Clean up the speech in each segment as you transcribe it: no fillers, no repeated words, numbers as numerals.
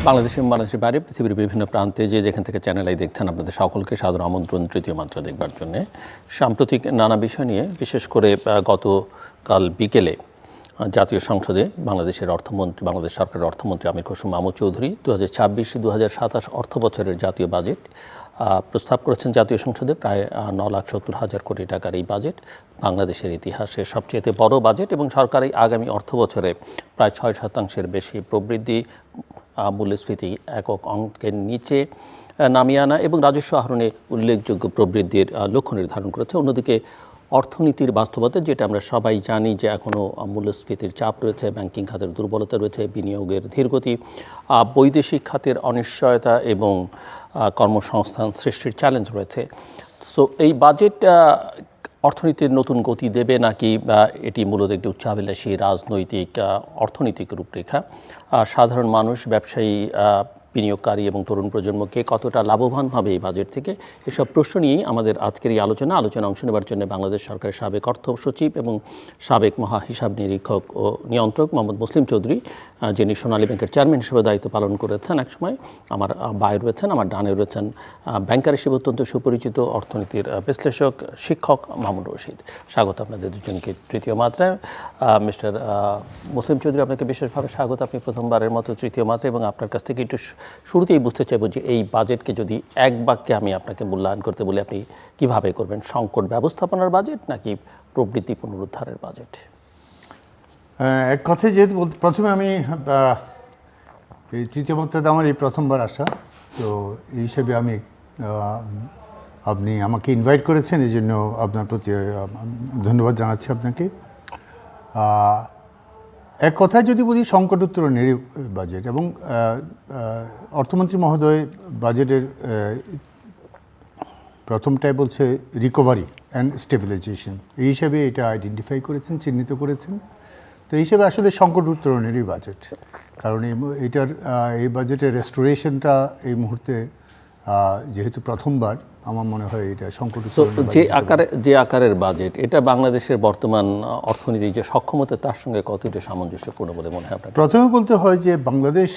বাংলাদেশের বাইরে পৃথিবীর বিভিন্ন প্রান্তে যেখান থেকে চ্যানেল আই দেখছেন, আপনাদের সকলকে সাদর আমন্ত্রণ তৃতীয় মাত্রা দেখবার জন্য। সাম্প্রতিক নানা বিষয় নিয়ে বিশেষ করে গতকাল বিকেলে জাতীয় সংসদে বাংলাদেশ সরকারের অর্থমন্ত্রী আমির খসরু মাহমুদ চৌধুরী 2026-2027 অর্থ বছরের জাতীয় বাজেট প্রস্তাব করেছেন। জাতীয় সংসদে প্রায় 9,70,000 কোটি টাকার এই বাজেট বাংলাদেশের ইতিহাসে সবচেয়ে বড় বাজেট এবং সরকার এই আগামী অর্থ বছরে প্রায় 6% বেশি প্রবৃদ্ধি, মূল্যস্ফীতি একক অঙ্কের নিচে নামিয়ে আনা এবং রাজস্ব আহরণে উল্লেখযোগ্য প্রবৃদ্ধির লক্ষ্য নির্ধারণ করেছে। অন্যদিকে অর্থনীতির বাস্তবতা, যেটা আমরা সবাই জানি যে এখনও মূল্যস্ফীতির চাপ রয়েছে, ব্যাংকিং খাতের দুর্বলতা রয়েছে, বিনিয়োগের ধীরগতি, বৈদেশিক খাতের অনিশ্চয়তা এবং কর্মসংস্থান সৃষ্টির চ্যালেঞ্জ রয়েছে। সো এই বাজেট অর্থনীতির নতুন গতি দেবে নাকি এটি মূলত একটি উচ্চাভিলাষী রাজনৈতিক অর্থনৈতিক রূপরেখা? সাধারণ মানুষ, ব্যবসায়ী, বিনিয়োগকারী এবং তরুণ প্রজন্মকে কতটা লাভবান হবে এই বাজেট থেকে, এসব প্রশ্ন নিয়েই আমাদের আজকের এই আলোচনা অংশ নেবার জন্য বাংলাদেশ সরকারের সাবেক অর্থ সচিব এবং সাবেক মহা হিসাব নিরীক্ষক ও নিয়ন্ত্রক মোহাম্মদ মুসলিম চৌধুরী, যিনি সোনালী ব্যাংকের চেয়ারম্যান হিসেবে দায়িত্ব পালন করেছেন একসময়। আমার বায়ে রয়েছেন, আমার ডানে রয়েছেন ব্যাংকার হিসেবে অত্যন্ত সুপরিচিত অর্থনীতির বিশ্লেষক শিক্ষক মামুন রশিদ। স্বাগত আপনাদের দুজনকে তৃতীয় মাত্রায়। মিস্টার মুসলিম চৌধুরী, আপনাকে বিশেষভাবে স্বাগত। আপনি প্রথমবারের মতো তৃতীয় মাত্রায় এবং আপনার কাছ থেকে একটু শুরুতেই বুঝতে চাইব যে এই বাজেটকে যদি এক বাক্যে আমি আপনাকে মূল্যায়ন করতে বলি, আপনি কিভাবে করবেন? সংকট ব্যবস্থাপনার বাজেট নাকি প্রবৃদ্ধি পুনরুদ্ধারের বাজেট? এক কথায় যেহেতু প্রথমে আমি এই তৃতীয় মাত্রাতে আমার এই প্রথমবার আসা, তো এই হিসেবে আমি আপনি আমাকে ইনভাইট করেছেন, এই জন্য আপনার প্রতি ধন্যবাদ জানাচ্ছি আপনাকে। এক কথায় যদি বলি, সংকট উত্তরণের বাজেট এবং অর্থমন্ত্রী মহোদয় বাজেটের প্রথমটায় বলছে রিকভারি অ্যান্ড স্টেবিলাইজেশন, এই হিসাবে এটা আইডেন্টিফাই করেছেন, চিহ্নিত করেছেন। তো এই হিসেবে আসলে সংকট উত্তরণেরই বাজেট, কারণ এই বাজেটের রেস্টোরেশনটা এই মুহূর্তে যেহেতু প্রথমবার, আমার মনে হয় এটা সংকট যে আকারের বাজেট, এটা বাংলাদেশের বর্তমান অর্থনীতির যে সক্ষমতা তার সঙ্গে কতটা সামঞ্জস্যপূর্ণ বলে মনে হয় আপনার? প্রথমে বলতে হয় যে বাংলাদেশ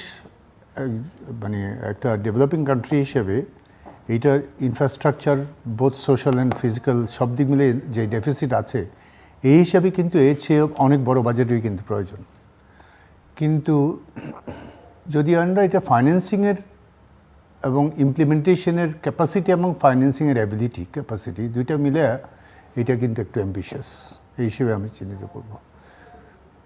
মানে একটা ডেভেলপিং কান্ট্রি হিসেবে এইটার infrastructure, both social and physical, সব দিক মিলে যে ডেফিসিট আছে, এই হিসাবে কিন্তু এর চেয়ে অনেক বড় বাজেটই কিন্তু প্রয়োজন। কিন্তু যদি আমরা এটা ফাইন্যান্সিংয়ের এবং ইমপ্লিমেন্টেশনের ক্যাপাসিটি এবং ফাইন্যান্সিংয়ের অ্যাবিলিটি ক্যাপাসিটি দুইটা মিলে এটা কিন্তু একটু অ্যাম্বিশিয়াস, এই হিসেবে আমি চিহ্নিত করব।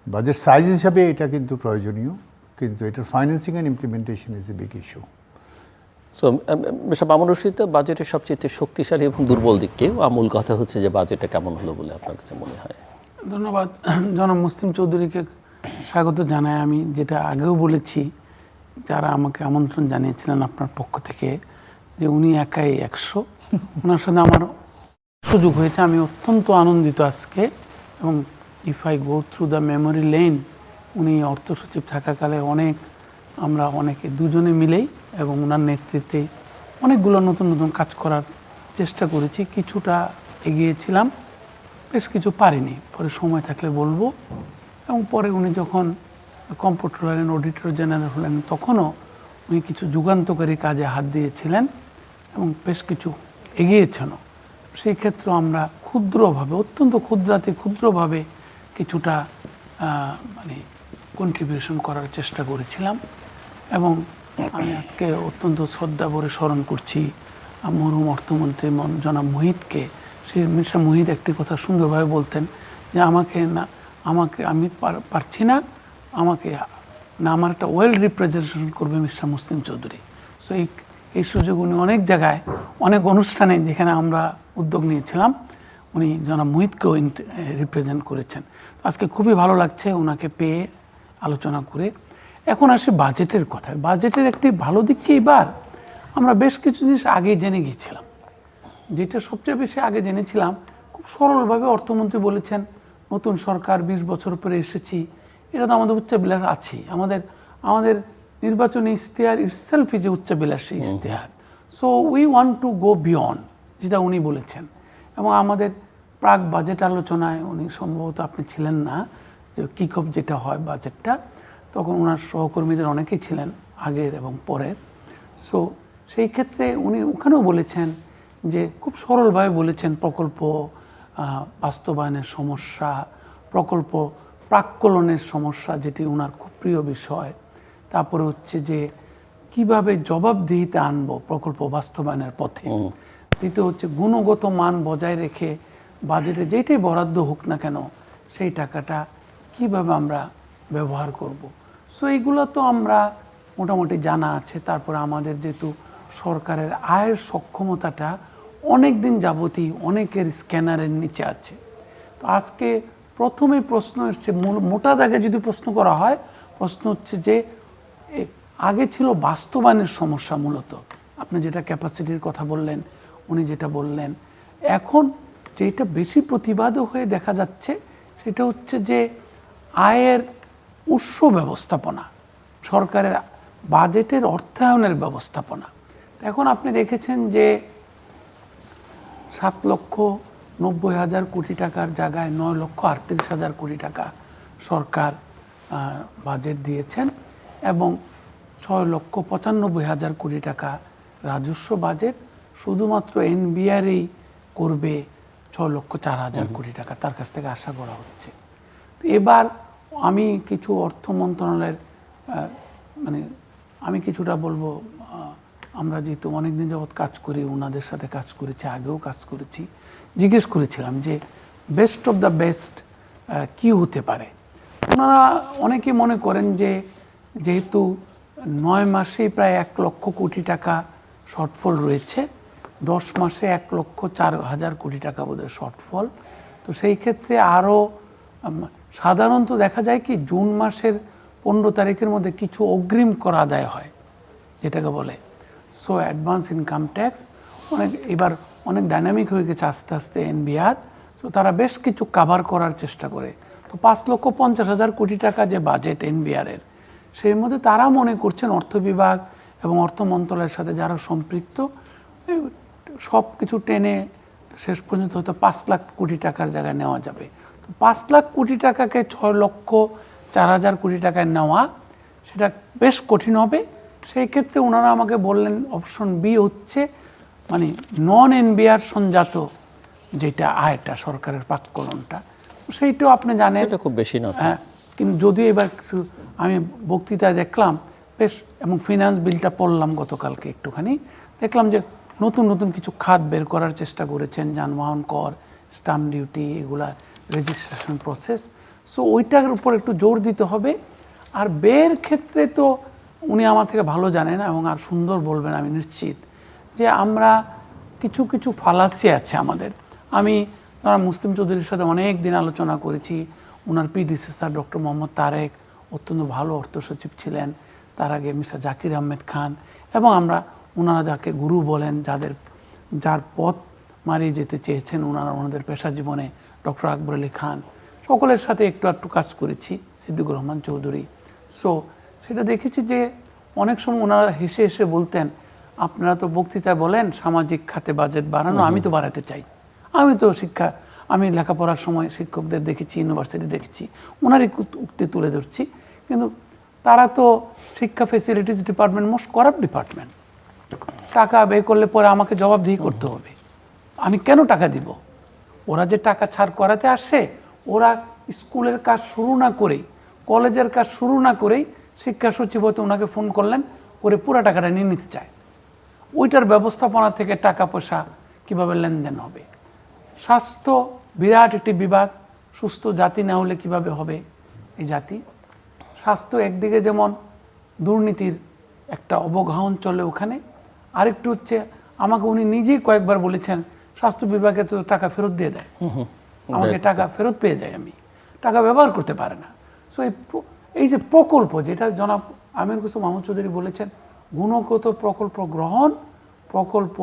বাজেট সাইজ হিসাবে এটা কিন্তু প্রয়োজনীয়, কিন্তু এটার financing and implementation is a big issue. So mister Mamun Rashid, বাজেটের সবচেয়ে শক্তিশালী এবং দুর্বল দিককে মূল কথা হচ্ছে যে বাজেটটা কেমন হলো বলে আপনার কাছে মনে হয়? ধন্যবাদ। জনাব মুসলিম চৌধুরীকে স্বাগত জানাই। আমি যেটা আগেও বলেছি, যারা আমাকে আমন্ত্রণ জানিয়েছিলেন আপনার পক্ষ থেকে, যে উনি একাই 100, ওনার সাথে আমার সুযোগ হয়েছে। আমি অত্যন্ত আনন্দিত আজকে। এবং if I go through the memory lane, উনি অর্থ সচিব থাকাকালে আমরা অনেকে দুজনে মিলেই এবং ওনার নেতৃত্বে অনেকগুলো নতুন নতুন কাজ করার চেষ্টা করেছি। কিছুটা এগিয়েছিলাম, বেশ কিছু পারিনি, পরে সময় থাকলে বলবো। এবং পরে উনি যখন কম্পট্রোলার অ্যান্ড অডিটর জেনারেল হলেন, তখনও উনি কিছু যুগান্তকারী কাজে হাত দিয়েছিলেন এবং বেশ কিছু এগিয়েছেনও। সেই ক্ষেত্রে আমরা ক্ষুদ্রভাবে, অত্যন্ত ক্ষুদ্রভাবে কিছুটা মানে কন্ট্রিবিউশন করার চেষ্টা করেছিলাম। এবং আমি আজকে অত্যন্ত শ্রদ্ধা ভরে স্মরণ করছি মরহুম অর্থমন্ত্রী জনাব মুহিতকে। সেই মিস্টার মুহিত একটি কথা সুন্দরভাবে বলতেন যে আমি পারছি না, আমার একটা ওয়েল রিপ্রেজেন্টেশন করবে মিস্টার মুসলিম চৌধুরী। সো এই সুযোগ উনি অনেক জায়গায়, অনেক অনুষ্ঠানে যেখানে আমরা উদ্যোগ নিয়েছিলাম, উনি জনাব মুহিতকেও রিপ্রেজেন্ট করেছেন। আজকে খুবই ভালো লাগছে ওনাকে পেয়ে, আলোচনা করে। এখন আসি বাজেটের কথায়। বাজেটের একটি ভালো দিক কি, এবার আমরা বেশ কিছু জিনিস আগে জেনে গিয়েছিলাম। যেটা সবচেয়ে বেশি আগে জেনেছিলাম, খুব সরলভাবে অর্থমন্ত্রী বলেছেন, নতুন সরকার 20 বছর পরে এসেছি, এটা তো আমাদের উচ্চাবিলাস আছেই। আমাদের নির্বাচনী ইশতেহার ইটসেলফ ইজ এ উচ্চাবিলাসী ইশতেহার। So we want to go beyond, যেটা উনি বলেছেন। এবং আমাদের প্রাক বাজেট আলোচনায় উনি, সম্ভবত আপনি ছিলেন না, যে কিক অফ যেটা হয় বাজেটটা, তখন ওনার সহকর্মীদের অনেকেই ছিলেন আগের এবং পরের। সো সেই ক্ষেত্রে উনি ওখানেও বলেছেন যে খুব সরলভাবে বলেছেন প্রকল্প বাস্তবায়নের সমস্যা, প্রকল্প প্রাক্কলনের সমস্যা, যেটি ওনার খুব প্রিয় বিষয়। তারপরে হচ্ছে যে কিভাবে জবাবদিহিতা আনবো প্রকল্প বাস্তবায়নের পথে। দ্বিতীয় হচ্ছে গুণগত মান বজায় রেখে বাজেটে যেটাই বরাদ্দ হোক না কেন সেই টাকাটা কিভাবে আমরা ব্যবহার করব। সো এইগুলো তো আমরা মোটামুটি জানা আছে। তারপরে আমাদের যেহেতু সরকারের আয়ের সক্ষমতাটা অনেক দিন যাবতই অনেকের স্ক্যানারের নিচে আছে। তো আজকে প্রথমে প্রশ্ন এসছে, মোটা দাগে যদি প্রশ্ন করা হয়, প্রশ্ন হচ্ছে যে আগে ছিল বাস্তবায়নের সমস্যা মূলত, আপনি যেটা ক্যাপাসিটির কথা বললেন, উনি যেটা বললেন। এখন যেটা বেশি প্রতিবাদও হয়ে দেখা যাচ্ছে সেটা হচ্ছে যে আয়ের উৎস ব্যবস্থাপনা, সরকারের বাজেটের অর্থায়নের ব্যবস্থাপনা। এখন আপনি দেখেছেন যে 7,90,000 কোটি টাকার জায়গায় 9,38,000 কোটি টাকা সরকার বাজেট দিয়েছেন এবং 6,95,000 কোটি টাকা রাজস্ব বাজেট শুধুমাত্র এনবিআরই করবে 6,04,000 কোটি টাকা, তার কাছ থেকে আশা করা হচ্ছে। এবার আমি কিছু অর্থ মন্ত্রণালয়ের মানে আমি কিছুটা বলবো, আমরা যেহেতু অনেকদিন যাবৎ কাজ করি, ওনাদের সাথে কাজ করেছি, আগেও কাজ করেছি, জিজ্ঞেস করেছিলাম যে বেস্ট অফ দ্য বেস্ট কী হতে পারে। ওনারা অনেকে মনে করেন যে যেহেতু 9 মাসেই প্রায় 1 লক্ষ কোটি টাকা শর্টফল রয়েছে, 10 মাসে 1,04,000 কোটি টাকা বোধহয় শর্টফল, তো সেই ক্ষেত্রে আরও সাধারণত দেখা যায় কি জুন মাসের 15 তারিখের মধ্যে কিছু অগ্রিম কর আদায় হয় যেটাকে বলে সো অ্যাডভান্স ইনকাম ট্যাক্স। এবার অনেক ডাইনামিক হয়ে গেছে আস্তে আস্তে এনবিআর, তো তারা বেশ কিছু কাভার করার চেষ্টা করে। তো 5,50,000 কোটি টাকা যে বাজেট এনবিআরের, সেই মধ্যে তারা মনে করছেন অর্থ বিভাগ এবং অর্থ মন্ত্রণালয়ের সাথে যারা সম্পৃক্ত সব কিছু টেনে শেষ পর্যন্ত হয়তো 5 লাখ কোটি টাকার জায়গায় নেওয়া যাবে। তো 5 লাখ কোটি টাকাকে 6,04,000 কোটি টাকায় নেওয়া সেটা বেশ কঠিন হবে। সেই ক্ষেত্রে ওনারা আমাকে বললেন অপশন বি হচ্ছে মানে নন এনবিআর সঞ্জাত যেটা আয়টা সরকারের প্রাক্কলনটা, সেইটাও আপনি জানেন এটা খুব বেশি না। হ্যাঁ, কিন্তু যদিও এবার আমি বক্তৃতায় দেখলাম বেশ, এবং ফিনান্স বিলটা পড়লাম গতকালকে একটুখানি, দেখলাম যে নতুন নতুন কিছু খাত বের করার চেষ্টা করেছেন, যানবাহন কর, স্টাম্প ডিউটি, এগুলা রেজিস্ট্রেশন প্রসেস। সো ওইটার উপর একটু জোর দিতে হবে। আর ব্যয়ের ক্ষেত্রে তো উনি আমার থেকে ভালো জানেন এবং আর সুন্দর বলবেন আমি নিশ্চিত, যে আমরা কিছু কিছু ফালাসি আছে আমাদের। আমি মুসলিম চৌধুরীর সাথে অনেক দিন আলোচনা করেছি, ওনার প্রিডিসেসর ডক্টর মোহাম্মদ তারেক অত্যন্ত ভালো অর্থ সচিব ছিলেন, তার আগে মিস্টার জাকির আহমেদ খান, এবং আমরা ওনারা যাকে গুরু বলেন, যার পথ মারিয়ে যেতে চেয়েছেন ওনারা ওনাদের পেশা জীবনে, ডক্টর আকবর আলী খান, সকলের সাথে একটু একটু কাজ করেছি, সিদ্দিকুর রহমান চৌধুরী। সো সেটা দেখেছি যে অনেক সময় ওনারা হেসে হেসে বলতেন, আপনারা তো বক্তৃতায় বলেন সামাজিক খাতে বাজেট বাড়ানো, আমি তো বাড়াতে চাই, আমি তো আমি লেখাপড়ার সময় শিক্ষকদের দেখেছি, ইউনিভার্সিটি দেখেছি, ওনারই উক্তি তুলে ধরছি, কিন্তু তারা তো শিক্ষা facilities department most corrupt department. টাকা ব্যয় করলে পরে আমাকে জবাবদিহি করতে হবে, আমি কেন টাকা দিব? ওরা যে টাকা ছাড় করাতে আসে, ওরা স্কুলের কাজ শুরু না করেই, কলেজের কাজ শুরু না করেই শিক্ষা সচিব হতে ওনাকে ফোন করলেন, করে পুরো টাকাটা নিয়ে নিতে চায়। ওইটার ব্যবস্থাপনা থেকে টাকা পয়সা কীভাবে লেনদেন হবে? স্বাস্থ্য বিরাট একটি বিভাগ, সুস্থ জাতি না হলে কিভাবে হবে এই জাতি? স্বাস্থ্য একদিকে যেমন দুর্নীতির একটা অবগাহন চলে ওখানে, আরেকটু হচ্ছে আমাকে উনি নিজেই কয়েকবার বলেছেন স্বাস্থ্য বিভাগে তো টাকা ফেরত দিয়ে দেয়, আমাকে টাকা ফেরত পেয়ে যায়, আমি টাকা ব্যবহার করতে পারে না। সো এই যে প্রকল্প, যেটা জনাব আমির কুসুম মাহমুদ চৌধুরী বলেছেন, গুণগত প্রকল্প গ্রহণ, প্রকল্প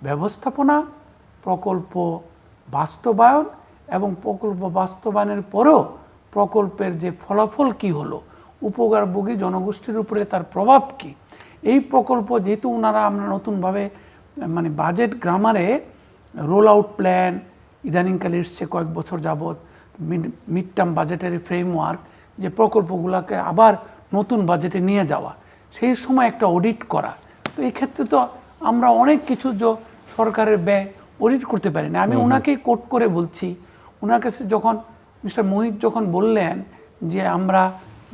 ব্যবস্থাপনা, প্রকল্প বাস্তবায়ন, এবং প্রকল্প বাস্তবায়নের পরেও প্রকল্পের যে ফলাফল কি হলো, উপকারভোগী জনগোষ্ঠীর উপরে তার প্রভাব কি, এই প্রকল্প যেহেতু ওনারা আমরা নতুনভাবে মানে বাজেট গ্রামারে রোল আউট প্ল্যান ইদানিংকালে এসছে কয়েক বছর যাবৎ, মিড টার্ম বাজেটারি ফ্রেমওয়ার্ক, যে প্রকল্পগুলোকে আবার নতুন বাজেটে নিয়ে যাওয়া, সেই সময় একটা অডিট করা। তো এই ক্ষেত্রে তো আমরা অনেক কিছু সরকারের ব্যয় অডিট করতে পারি না। আমি ওনাকেই কোট করে বলছি, ওনার কাছে যখন মিস্টার মোহিত যখন বললেন যে আমরা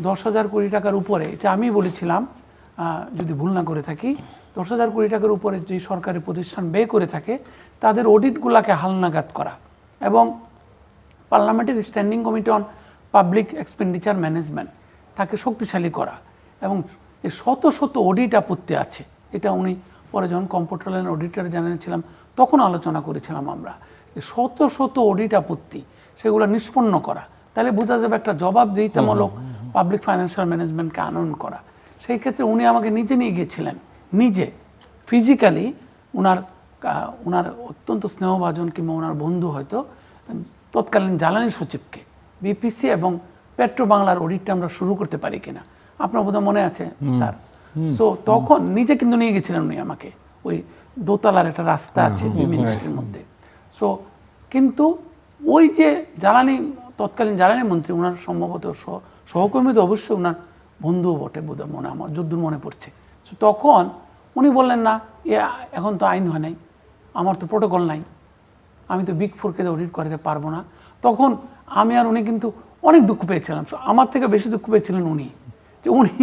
10,000 কোটি টাকার উপরে, এটা আমি বলেছিলাম যদি ভুল না করে থাকি, 10,000 কোটি টাকার উপরে যে সরকারি প্রতিষ্ঠান ব্যয় করে থাকে তাদের অডিটগুলোকে হালনাগাদ করা এবং পার্লামেন্টের standing committee on public expenditure management তাকে শক্তিশালী করা এবং এই শত শত অডিট আপত্তি আছে। এটা উনি পরে যখন কম্পিউটার অডিটর জানিয়েছিলাম তখন আলোচনা করেছিলাম আমরা, যে শত শত অডিট আপত্তি সেগুলো নিষ্পন্ন করা, তাহলে বোঝা যাবে একটা জবাবদিহিতামূলক পাবলিক ফাইন্যান্সিয়াল ম্যানেজমেন্টকে আনয়ন করা। সেই ক্ষেত্রে উনি আমাকে নিজে নিয়ে গিয়েছিলেন, নিজে ফিজিক্যালি। ওনার অত্যন্ত স্নেহভাজন কিংবা ওনার বন্ধু হয়তো তৎকালীন জ্বালানি সচিবকে বিপিসি এবং পেট্রো বাংলার অডিটটা আমরা শুরু করতে পারি কিনা, আপনার বোধহয় মনে আছে স্যার। সো তখন নিজে কিন্তু নিয়ে গেছিলেন উনি আমাকে, ওই দোতলার একটা রাস্তা আছে মিনিস্ট্রির মধ্যে। সো কিন্তু ওই যে তৎকালীন জ্বালানি মন্ত্রী ওনার সম্ভবত সহকর্মী তো অবশ্যই ওনার বন্ধুও বটে বোধহয়, আমার যদ্দূর মনে পড়ছে। সো তখন উনি বললেন না, এখন তো আইন হয় নাই, আমার তো প্রোটোকল নাই, আমি তো বিগ ফোরকে অডিট করাতে পারবো না। তখন আমি আর উনি কিন্তু অনেক দুঃখ পেয়েছিলাম, আমার থেকে বেশি দুঃখ পেয়েছিলেন উনি, যে উনি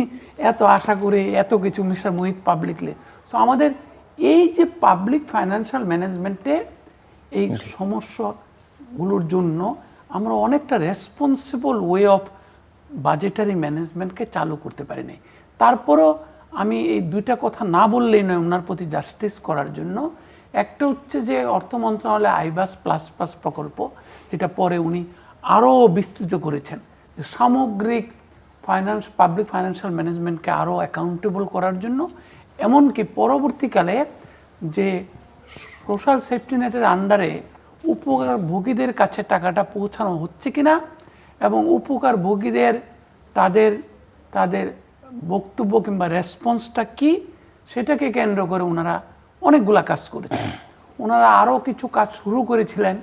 এত আশা করে এত কিছু মিস্টার মোহিত পাবলিকলি। সো আমাদের এই যে পাবলিক ফাইন্যান্সিয়াল ম্যানেজমেন্টে এই সমস্যাগুলোর জন্য আমরা অনেকটা রেসপন্সিবল ওয়ে অফ বাজেটারি ম্যানেজমেন্টকে চালু করতে পারি নাই। তারপরও আমি এই দুইটা কথা না বললেই নয় ওনার প্রতি জাস্টিস করার জন্য। একটা হচ্ছে যে অর্থ মন্ত্রণালয়ে আইবাস প্লাস প্লাস প্রকল্প, যেটা পরে উনি আরও বিস্তৃত করেছেন, সামগ্রিক পাবলিক ফাইন্যান্সিয়াল ম্যানেজমেন্টকে আরও অ্যাকাউন্টেবল করার জন্য। এমনকি পরবর্তীকালে যে সোশ্যাল সেফটি নেটের আন্ডারে উপকারভোগীদের কাছে টাকাটা পৌঁছানো হচ্ছে কিনা এবং উপকারভোগীদের তাদের বক্তব্য কিংবা রেসপন্সটা কি, সেটাকে কেন্দ্র করে ওনারা অনেকগুলা কাজ করেছেন। ওনারা আরও কিছু কাজ শুরু করেছিলেন।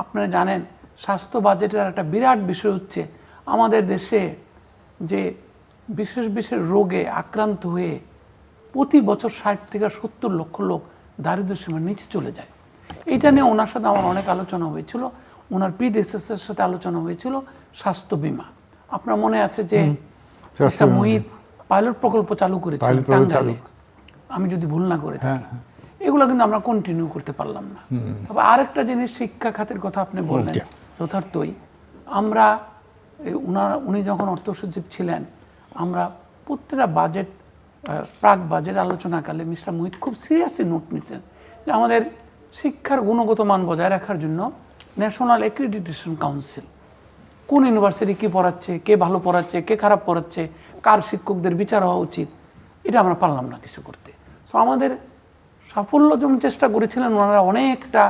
আপনারা জানেন স্বাস্থ্য বাজেটের একটা বিরাট বিষয় হচ্ছে আমাদের দেশে যে বিশেষ বিশেষ রোগে আক্রান্ত হয়ে প্রতি বছর 60 থেকে 70 লক্ষ লোক দারিদ্র্য সীমার নিচে চলে যায়। এইটা নিয়ে ওনার সাথে আমার অনেক আলোচনা হয়েছিল, ওনার প্রিডেসেসরের সাথে আলোচনা হয়েছিল স্বাস্থ্য বীমা। আপনার মনে আছে যে মোহিত পাইলট প্রকল্প চালু করেছিলেন টাঙ্গাইলে, আমি যদি ভুল না করে থাকি। এগুলো কিন্তু আমরা কন্টিনিউ করতে পারলাম না। তবে আরেকটা জিনিস শিক্ষা খাতের কথা আপনি বললেন, যথার্থই আমরা উনি যখন অর্থ সচিব ছিলেন আমরা প্রত্যেকটা বাজেট প্রাক বাজেট আলোচনাকালে মিস্টার মোহিত খুব সিরিয়াসলি নোট নিতেন যে আমাদের শিক্ষার গুণগত মান বজায় রাখার জন্য ন্যাশনাল অ্যাক্রিডিটেশন কাউন্সিল কোন ইউনিভার্সিটি কী পড়াচ্ছে, কে ভালো পড়াচ্ছে, কে খারাপ পড়াচ্ছে, কার শিক্ষকদের বিচার হওয়া উচিত, এটা আমরা পারলাম না কিছু করতে। সো আমাদের সাফল্য যেমন চেষ্টা করেছিলেন ওনারা, অনেকটা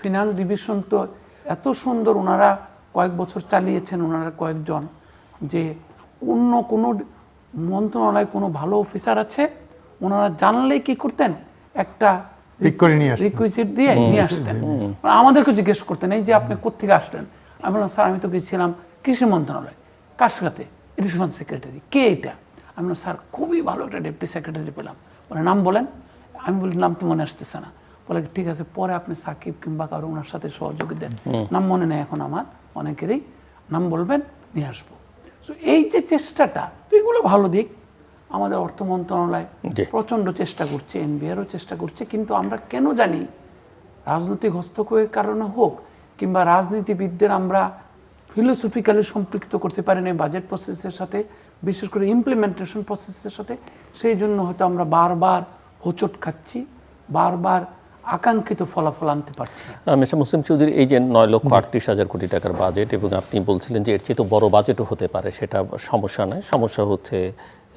ফিনান্স ডিভিশন তো এত সুন্দর ওনারা কয়েক বছর চালিয়েছেন ওনারা কয়েকজন, যে অন্য কোনো মন্ত্রণালয়ে কোনো ভালো অফিসার আছে ওনারা জানলেই কি করতেন, একটা রিকুইজিট দিয়ে নিয়ে আসতেন, আমাদেরকে জিজ্ঞেস করতেন এই যে আপনি কোত্থেকে আসলেন। আমি বললাম স্যার আমি তো গেছিলাম কৃষি মন্ত্রণালয়। কার সাথে? Additional secretary. কে এটা? আমি বললাম স্যার খুবই ভালো একটা ডেপুটি সেক্রেটারি পেলাম। বলে নাম বলেন। আমি বলি নাম তো মনে আসতেছে না। বলে ঠিক আছে পরে আপনি সাকিব কিংবা কারো ওনার সাথে সহযোগী দেন, নাম মনে নেই এখন আমার অনেকেরই, নাম বলবেন নিয়ে আসবো। সো এই যে চেষ্টাটা, তো এগুলো ভালো দিক। আমাদের অর্থ মন্ত্রণালয় প্রচণ্ড চেষ্টা করছে, এনবিআরও চেষ্টা করছে, কিন্তু আমরা কেন জানি রাজনৈতিক হস্তক্ষেপের কারণে হোক কিংবা রাজনীতিবিদদের আমরা ফিলোসফিক্যালি সম্পৃক্ত করতে পারি না বাজেট প্রসেসের সাথে, বিশেষ করে ইমপ্লিমেন্টেশন প্রসেসের সাথে, সেই জন্য হয়তো আমরা বারবার হোঁচট খাচ্ছি, বারবার আকাঙ্ক্ষিত ফলাফল আনতে পারছি না। মিস্টার মুসলিম চৌধুরী, এই যে 9,38,000 কোটি টাকার বাজেট এবং আপনি বলছিলেন যে এর চেয়ে তো বড় বাজেটও হতে পারে, সেটা সমস্যা নয়, সমস্যা হচ্ছে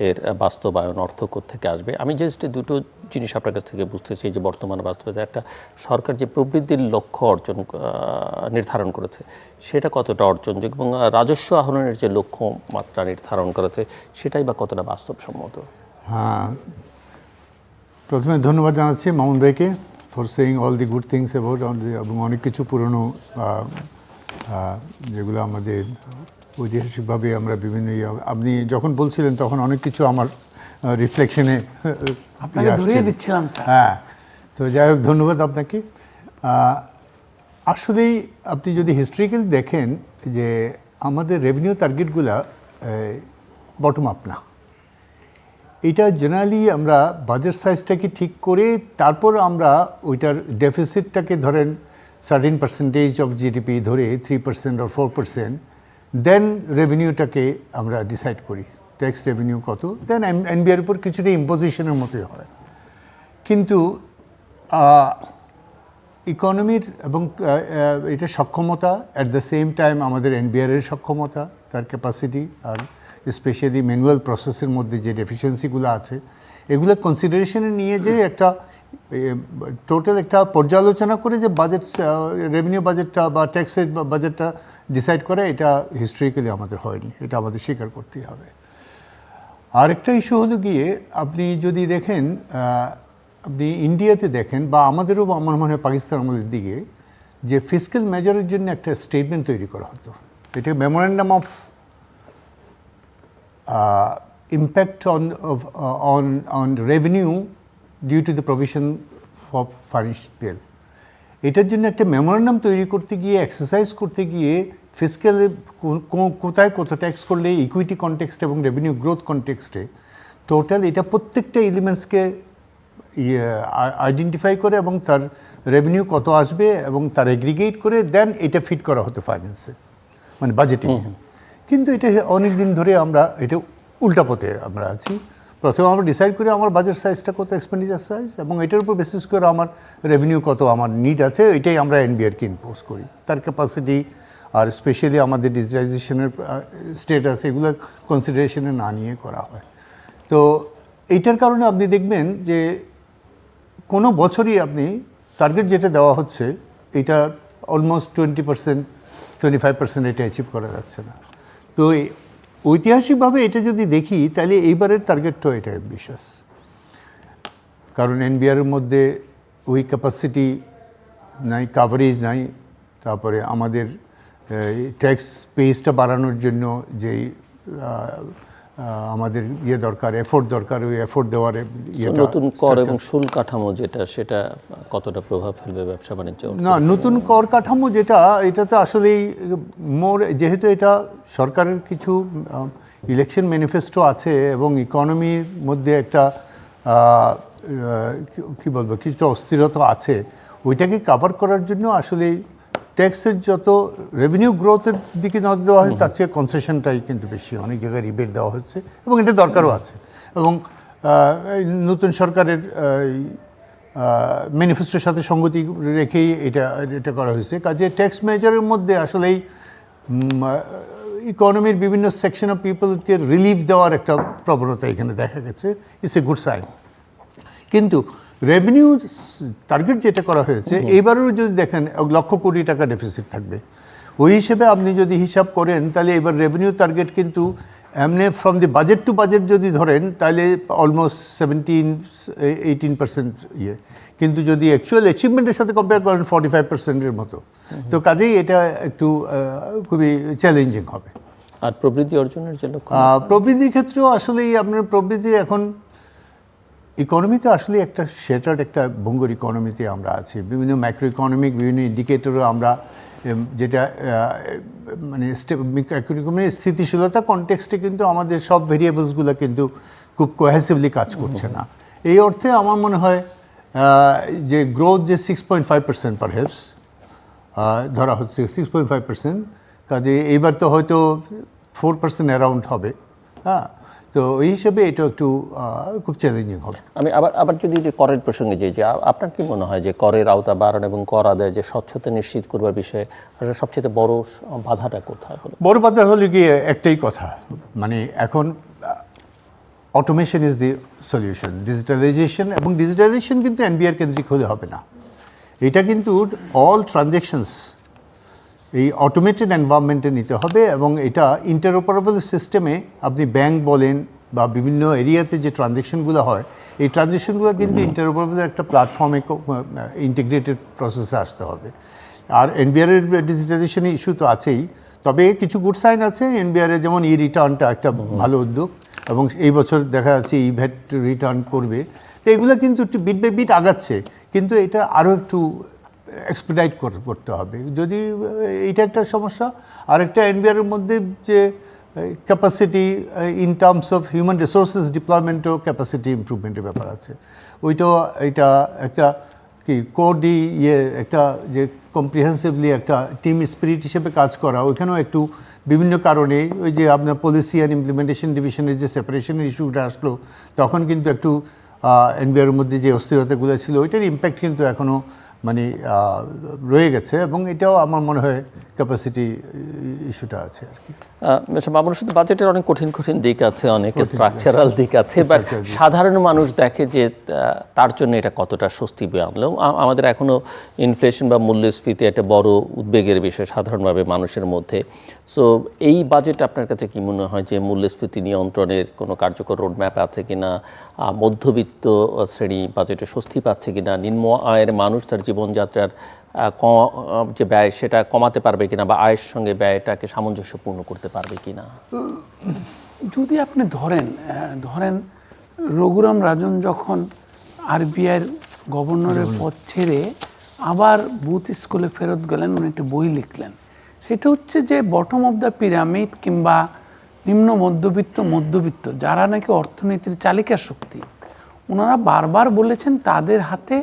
এর বাস্তবায়ন অর্থ থেকে আসবে। আমি জাস্ট দুটো জিনিস আপনার কাছ থেকে বুঝতে চাই যে বর্তমানে বাস্তবতা একটা সরকার যে প্রবৃদ্ধির লক্ষ্য নির্ধারণ করেছে সেটা কতটা অর্জনযোগ্য এবং রাজস্ব আহরণের যে লক্ষ্য মাত্রা নির্ধারণ করেছে সেটাই বা কতটা বাস্তবসম্মত। হ্যাঁ, প্রথমে ধন্যবাদ জানাচ্ছি মামুন ভাইকে for saying all the good things about, এবং অনেক কিছু পুরনো যেগুলো আমাদের ঐতিহাসিকভাবে আমরা বিভিন্ন আপনি যখন বলছিলেন তখন অনেক কিছু আমার রিফ্লেকশনে আপনাকে ধরিয়ে দিচ্ছিলাম স্যার। হ্যাঁ, তো যাই হোক ধন্যবাদ আপনাকে। আসলেই আপনি যদি হিস্ট্রিক্যালি দেখেন যে আমাদের রেভিনিউ টার্গেটগুলা বটম আপ না, এটা জেনারেলি আমরা বাজেট সাইজটাকে ঠিক করে তারপর আমরা ওইটার ডেফিসিটটাকে ধরেন সার্টেন পার্সেন্টেজ অফ জিডিপি ধরে 3% or 4%, দেন রেভিনিউটাকে আমরা ডিসাইড করি ট্যাক্স রেভিনিউ কত, দেন এনবিআর উপর কিছুটা ইম্পোজিশনের মতোই হয়। কিন্তু ইকোনমির এবং এটা সক্ষমতা, অ্যাট দ্য সেম টাইম আমাদের এনবিআরের সক্ষমতা, তার ক্যাপাসিটি, আর স্পেশালি ম্যানুয়াল প্রসেসের মধ্যে যে ডেফিসিয়েন্সিগুলো আছে এগুলো কনসিডারেশনে নিয়ে যে একটা টোটাল একটা পর্যালোচনা করে যে বাজেট, রেভিনিউ বাজেটটা বা ট্যাক্সের বাজেটটা ডিসাইড করে, এটা হিস্ট্রিক্যালি আমাদের হয়নি, এটা আমাদের স্বীকার করতেই হবে। আরেকটা ইস্যু হলো গিয়ে আপনি যদি দেখেন, আপনি ইন্ডিয়াতে দেখেন বা আমাদেরও আমার মনে হয় পাকিস্তান আমাদের দিকে, যে ফিসক্যাল মেজারের জন্য একটা স্টেটমেন্ট তৈরি করা হতো, এটা memorandum of impact on revenue due to the provision of furnished bill. এটার জন্য একটা মেমোরেন্ডাম তৈরি করতে গিয়ে, এক্সারসাইজ করতে গিয়ে ফিসক্যালে কোথায় কত ট্যাক্স করলে ইকুইটি কনটেক্সট এবং রেভিনিউ গ্রোথ কনটেক্সটে টোটাল এটা প্রত্যেকটা এলিমেন্টসকে আইডেন্টিফাই করে এবং তার রেভিনিউ কত আসবে এবং তার এগ্রিগেট করে দেন এটা ফিট করা হতো ফাইন্যান্সে, মানে বাজেটিং। কিন্তু এটা অনেক দিন ধরে আমরা এটা উল্টা পথে আমরা আছি। প্রথমে আমরা ডিসাইড করি আমার বাজেট সাইজটা কত, এক্সপেন্ডিচার সাইজ, এবং এটার উপর বেসিস করে আমার রেভিনিউ কত আমার নিড আছে, এটাই আমরা এনবিআরকে ইম্পোজ করি। তার ক্যাপাসিটি আর স্পেশালি আমাদের ডিজিটাইজেশনের স্টেটাস এগুলো কনসিডারেশনে না নিয়ে করা হয়। তো এইটার কারণে আপনি দেখবেন যে কোনো বছরই আপনি টার্গেট যেটা দেওয়া হচ্ছে এটা অলমোস্ট 20%, 25% এটা অ্যাচিভ করা যাচ্ছে না। তো ঐতিহাসিকভাবে এটা যদি দেখি তাহলে এইবারের টার্গেটটাও এটা অ্যাম্বিশাস, কারণ এনবিআরের মধ্যে ওই ক্যাপাসিটি নাই, কাভারেজ নাই, তারপরে আমাদের ট্যাক্স পেজটা বাড়ানোর জন্য যেই আমাদের দরকার, এফোর্ট দরকার, ওই এফোর্ট দেওয়ার নতুন কর এবং শুল্ক কাঠামো যেটা, সেটা কতটা প্রভাব ফেলবে ব্যবসা বাণিজ্য? না, নতুন কর কাঠামো যেটা, এটা তো আসলেই মোর, যেহেতু এটা সরকারের কিছু ইলেকশন ম্যানিফেস্টো আছে এবং ইকোনমির মধ্যে একটা কি বলবো কিছুটা অস্থিরতা আছে, ওইটাকে কাভার করার জন্য আসলেই ট্যাক্সের যত রেভিনিউ গ্রোথের দিকে নজর দেওয়া হয় তার চেয়ে কনসেশনটাই কিন্তু বেশি, অনেক জায়গায় রিবেট দেওয়া হচ্ছে এবং এটা দরকারও আছে। এবং নতুন সরকারের ম্যানিফেস্টোর সাথে সঙ্গতি রেখেই এটা করা হয়েছে। কাজে ট্যাক্স মেজারের মধ্যে আসলেই ইকোনমির বিভিন্ন সেকশন অফ পিপলকে রিলিফ দেওয়ার একটা প্রবণতা এখানে দেখা গেছে, ইটস এ গুড সাইন। কিন্তু রেভিনিউ টার্গেট যেটা করা হয়েছে এইবারেও যদি দেখেন 1 লক্ষ কোটি টাকা ডেফিসিট থাকবে, ওই হিসেবে আপনি যদি হিসাব করেন তাহলে এবার রেভিনিউ টার্গেট কিন্তু এমনি from the budget to budget যদি ধরেন তাহলে অলমোস্ট 17-18% ইয়ে, কিন্তু যদি অ্যাকচুয়াল অ্যাচিভমেন্টের সাথে কম্পেয়ার করেন 45%-এর মতো। তো কাজেই এটা একটু খুবই চ্যালেঞ্জিং হবে। আর প্রবৃদ্ধি অর্জনের জন্য প্রবৃদ্ধির ক্ষেত্রেও আসলেই আপনার প্রবৃদ্ধির এখন ইকোনমিতে আসলে একটা শেটার্ড একটা ভঙ্গুর ইকোনমিতে আমরা আছি। বিভিন্ন ম্যাক্রো ইকোনমিক বিভিন্ন ইন্ডিকেটরও আমরা যেটা মানে ইকোনমিক স্থিতিশীলতা কনটেক্সটে কিন্তু আমাদের সব ভেরিয়েবলসগুলো কিন্তু খুব কোহেসিভলি কাজ করছে না। এই অর্থে আমার মনে হয় যে গ্রোথ যে 6.5% পারহ্যাপস ধরা হচ্ছে 6.5%, কাজে এইবার তো হয়তো 4% অ্যারাউন্ড হবে। হ্যাঁ, তো এই হিসেবে এটা একটু খুব চ্যালেঞ্জিং হবে। আমি আবার যদি করের প্রসঙ্গে যাই, যে আপনার কি মনে হয় যে করের আওতা বাড়ানো এবং কর আদায় যে স্বচ্ছতা নিশ্চিত করবার বিষয়ে সবচেয়ে বড় বাধাটা কোথায় হলো? বড় বাধা হলো গিয়ে একটাই কথা, মানে এখন automation is the solution, digitalization. এবং ডিজিটালাইজেশন কিন্তু এনবিআর কেন্দ্রিক হলে হবে না, এটা কিন্তু অল ট্রানজ্যাকশনস এই অটোমেটেড এনভায়রনমেন্টে নিতে হবে। এবং এটা ইন্টারঅপারেবল সিস্টেমে আপনি ব্যাংক বলেন বা বিভিন্ন এরিয়াতে যে ট্রানজ্যাকশনগুলো হয়, এই ট্রানজ্যাকশনগুলো কিন্তু ইন্টারঅপারেবল একটা প্ল্যাটফর্মে ইন্টিগ্রেটেড প্রসেসে আসতে হবে। আর এনবিআরের ডিজিটালাইজেশনের ইস্যু তো আছেই, তবে কিছু গুড সাইন আছে এনবিআর এর, যেমন ই রিটার্নটা একটা ভালো উদ্যোগ, এবং এই বছর দেখা যাচ্ছে ই ভ্যাট রিটার্ন করবে। তো এগুলো কিন্তু একটু বিট বাই বিট আগাচ্ছে, কিন্তু এটা আরও একটু এক্সপেডাইট করতে হবে। যদি এইটা একটা সমস্যা। আরেকটা এনবিআর এর মধ্যে যে capacity in terms of human resources ডিপ্লয়মেন্টও ক্যাপাসিটি ইমপ্রুভমেন্টের ব্যাপার আছে। ওইটাও এটা একটা কি একটা যে কম্প্রিহেন্সিভলি একটা টিম স্পিরিট হিসেবে কাজ করা, ওইখানেও একটু বিভিন্ন কারণে ওই যে আপনার পলিসি অ্যান্ড ইমপ্লিমেন্টেশন ডিভিশনের যে সেপারেশনের ইস্যুটা আসলো, তখন কিন্তু একটু এনবিআর মধ্যে যে অস্থিরতাগুলো ছিল ওইটার ইম্প্যাক্ট কিন্তু এখনও মানে রয়ে গেছে, এবং এটাও আমার মনে হয় ক্যাপাসিটি ইস্যুটা আছে আর কি। মামুনুর সাথে বাজেটের অনেক কঠিন কঠিন দিক আছে, অনেক স্ট্রাকচারাল দিক আছে, বাট সাধারণ মানুষ দেখে যে তার জন্য এটা কতটা স্বস্তি বয়ে আনলো। আমাদের এখনও ইনফ্লেশন বা মূল্যস্ফীতি একটা বড় উদ্বেগের বিষয় সাধারণভাবে মানুষের মধ্যে। সো এই বাজেট আপনার কাছে কি মনে হয় যে মূল্যস্ফীতি নিয়ন্ত্রণের কোনো কার্যকর রোডম্যাপ আছে কিনা, মধ্যবিত্ত শ্রেণী বাজেটে স্বস্তি পাচ্ছে কিনা, নিম্ন আয়ের মানুষ তার জীবনযাত্রার যে ব্যয় সেটা কমাতে পারবে কিনা, বা আয়ের সঙ্গে ব্যয়টাকে সামঞ্জস্যপূর্ণ করতে পারবে কিনা? যদি আপনি ধরেন রঘুরাম রাজন যখন আরবিআইয়ের গভর্নরের পদ ছেড়ে আবার বুথ স্কুলে ফেরত গেলেন, উনি একটা বই লিখলেন। সেটা হচ্ছে যে বটম অফ দ্য পিরামিড কিংবা নিম্ন মধ্যবিত্ত যারা নাকি অর্থনীতির চালিকা শক্তি, ওনারা বারবার বলেছেন তাদের হাতে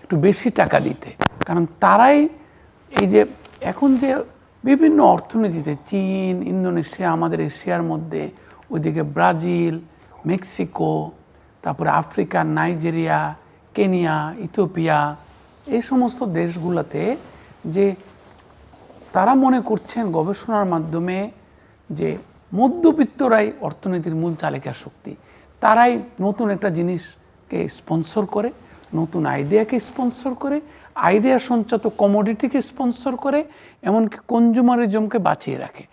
একটু বেশি টাকা দিতে, কারণ তারাই এই যে এখন যে বিভিন্ন অর্থনীতিতে চীন, ইন্দোনেশিয়া, আমাদের এশিয়ার মধ্যে, ওইদিকে ব্রাজিল, মেক্সিকো, তারপরে আফ্রিকা, নাইজেরিয়া, কেনিয়া, ইথিওপিয়া, এই সমস্ত দেশগুলোতে যে তারা মনে করছেন গবেষণার মাধ্যমে যে মধ্যবিত্তরাই অর্থনীতির মূল চালিকা শক্তি। তারাই নতুন একটা জিনিসকে স্পন্সর করে, নতুন আইডিয়াকে স্পন্সর করে, আইডিয়া সঞ্চাত কমোডিটিকে স্পন্সর করে, এমনকি কনজুমারিজমকে বাঁচিয়ে রাখে।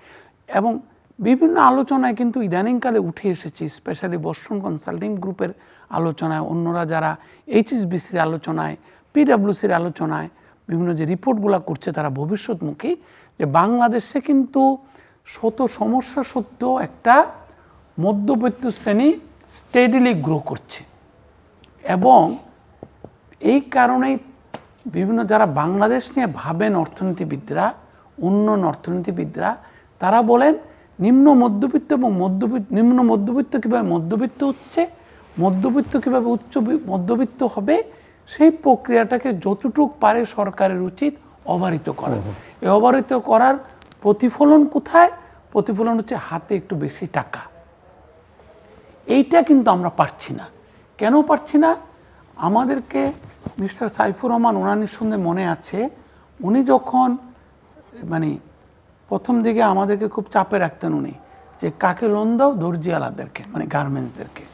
এবং বিভিন্ন আলোচনায় কিন্তু ইদানিংকালে উঠে এসেছে, স্পেশালি বস্টন কনসাল্টিং গ্রুপের আলোচনায়, অন্যরা যারা এইচএসবিসির আলোচনায়, পিডাব্লিউসির আলোচনায় বিভিন্ন যে রিপোর্টগুলো করছে তারা ভবিষ্যৎমুখী, যে বাংলাদেশে কিন্তু সমস্যা সত্ত্বেও একটা মধ্যবিত্ত শ্রেণী স্টেডিলি গ্রো করছে। এবং এই কারণেই বিভিন্ন যারা বাংলাদেশ নিয়ে ভাবেন অর্থনীতিবিদরা, উন্নয়ন অর্থনীতিবিদরা, তারা বলেন নিম্ন মধ্যবিত্ত এবং নিম্ন মধ্যবিত্ত কীভাবে মধ্যবিত্ত হচ্ছে, মধ্যবিত্ত কীভাবে উচ্চ মধ্যবিত্ত হবে, সেই প্রক্রিয়াটাকে যতটুকু পারে সরকারের উচিত অবারিত করা। এই অবারিত করার প্রতিফলন কোথায়? প্রতিফলন হচ্ছে হাতে একটু বেশি টাকা। এইটা কিন্তু আমরা পারছি না। কেন পারছি না? আমাদেরকে মিস্টার সাইফুর রহমান, ওনার নিঃসন্দেহে মনে আছে, উনি যখন প্রথম দিকে আমাদেরকে খুব চাপে রাখতেন উনি, যে কাকে লোন দাও? দর্জিওয়ালাদেরকে, গার্মেন্টসদেরকে।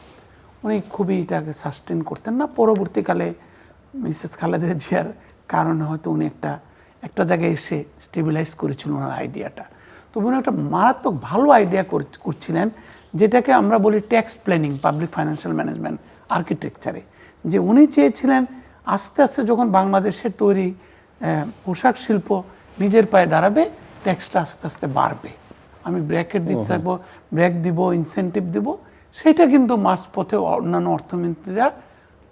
উনি খুবই এটাকে সাস্টেন করতেন না। পরবর্তীকালে মিসেস খালেদা জিয়ার কারণে হয়তো উনি একটা জায়গায় এসে স্টেবিলাইজ করেছিল ওনার আইডিয়াটা। তো উনি একটা মারাত্মক ভালো আইডিয়া করছিলেন, যেটাকে আমরা বলি tax planning, public financial management আর্কিটেকচারে। যে উনি চেয়েছিলেন আস্তে আস্তে যখন বাংলাদেশের তৈরি পোশাক শিল্প নিজের পায়ে দাঁড়াবে, ট্যাক্সটা আস্তে আস্তে বাড়বে। আমি ব্র্যাকেট দিতে থাকবো, ব্র্যাক দিব, ইনসেন্টিভ দিব। সেটা কিন্তু মাঝপথে অন্যান্য অর্থমন্ত্রীরা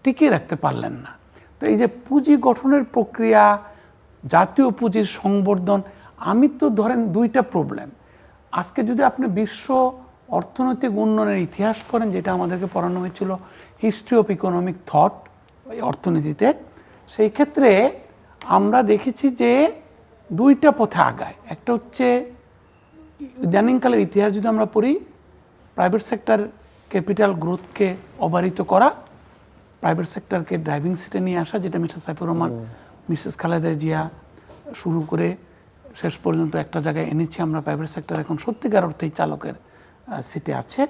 টিকিয়ে রাখতে পারলেন না। তো এই যে পুঁজি গঠনের প্রক্রিয়া, জাতীয় পুঁজির সংবর্ধন, আমি তো ধরেন দুইটা প্রবলেম। আজকে যদি আপনি বিশ্ব অর্থনৈতিক উন্নয়নের ইতিহাস করেন, যেটা আমাদেরকে পড়ানো হয়েছিল হিস্ট্রি অফ ইকোনমিক থট অর্থনীতিতে, সেই ক্ষেত্রে আমরা দেখেছি যে দুইটা পথে আগায়। একটা হচ্ছে ইদানিংকালের ইতিহাস যদি আমরা পড়ি, প্রাইভেট সেক্টর ক্যাপিটাল গ্রোথকে অবারিত করা, প্রাইভেট সেক্টরকে ড্রাইভিং সিটে নিয়ে আসা, যেটা মিস্টার সাইফুর রহমান, মিসেস খালেদা জিয়া শুরু করে শেষ পর্যন্ত একটা জায়গায় এনেছি আমরা। প্রাইভেট সেক্টর এখন সত্যিকার অর্থেই চালকের সিটে আছে।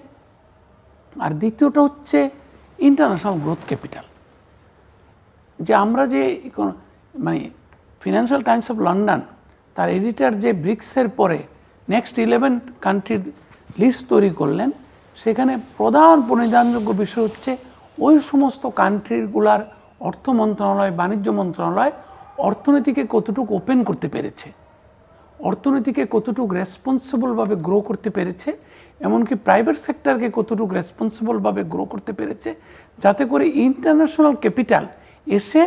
আর দ্বিতীয়টা হচ্ছে ইন্টারন্যাশনাল গ্রোথ ক্যাপিটাল, যে আমরা যে ফিনান্সিয়াল টাইমস অফ লন্ডন তার এডিটার যে ব্রিক্সের পরে নেক্সট 11 কান্ট্রির লিস্ট তৈরি করলেন, সেখানে প্রধান পরিধানযোগ্য বিষয় হচ্ছে ওই সমস্ত কান্ট্রিগুলার অর্থ মন্ত্রণালয়, বাণিজ্য মন্ত্রণালয় অর্থনীতিকে কতটুকু ওপেন করতে পেরেছে। অর্থনীতিকে কতটুকু রেসপন্সিবলভাবে গ্রো করতে পেরেছে, এমনকি প্রাইভেট সেক্টরকে কতটুকু রেসপন্সিবলভাবে গ্রো করতে পেরেছে, যাতে করে ইন্টারন্যাশনাল ক্যাপিটাল এসে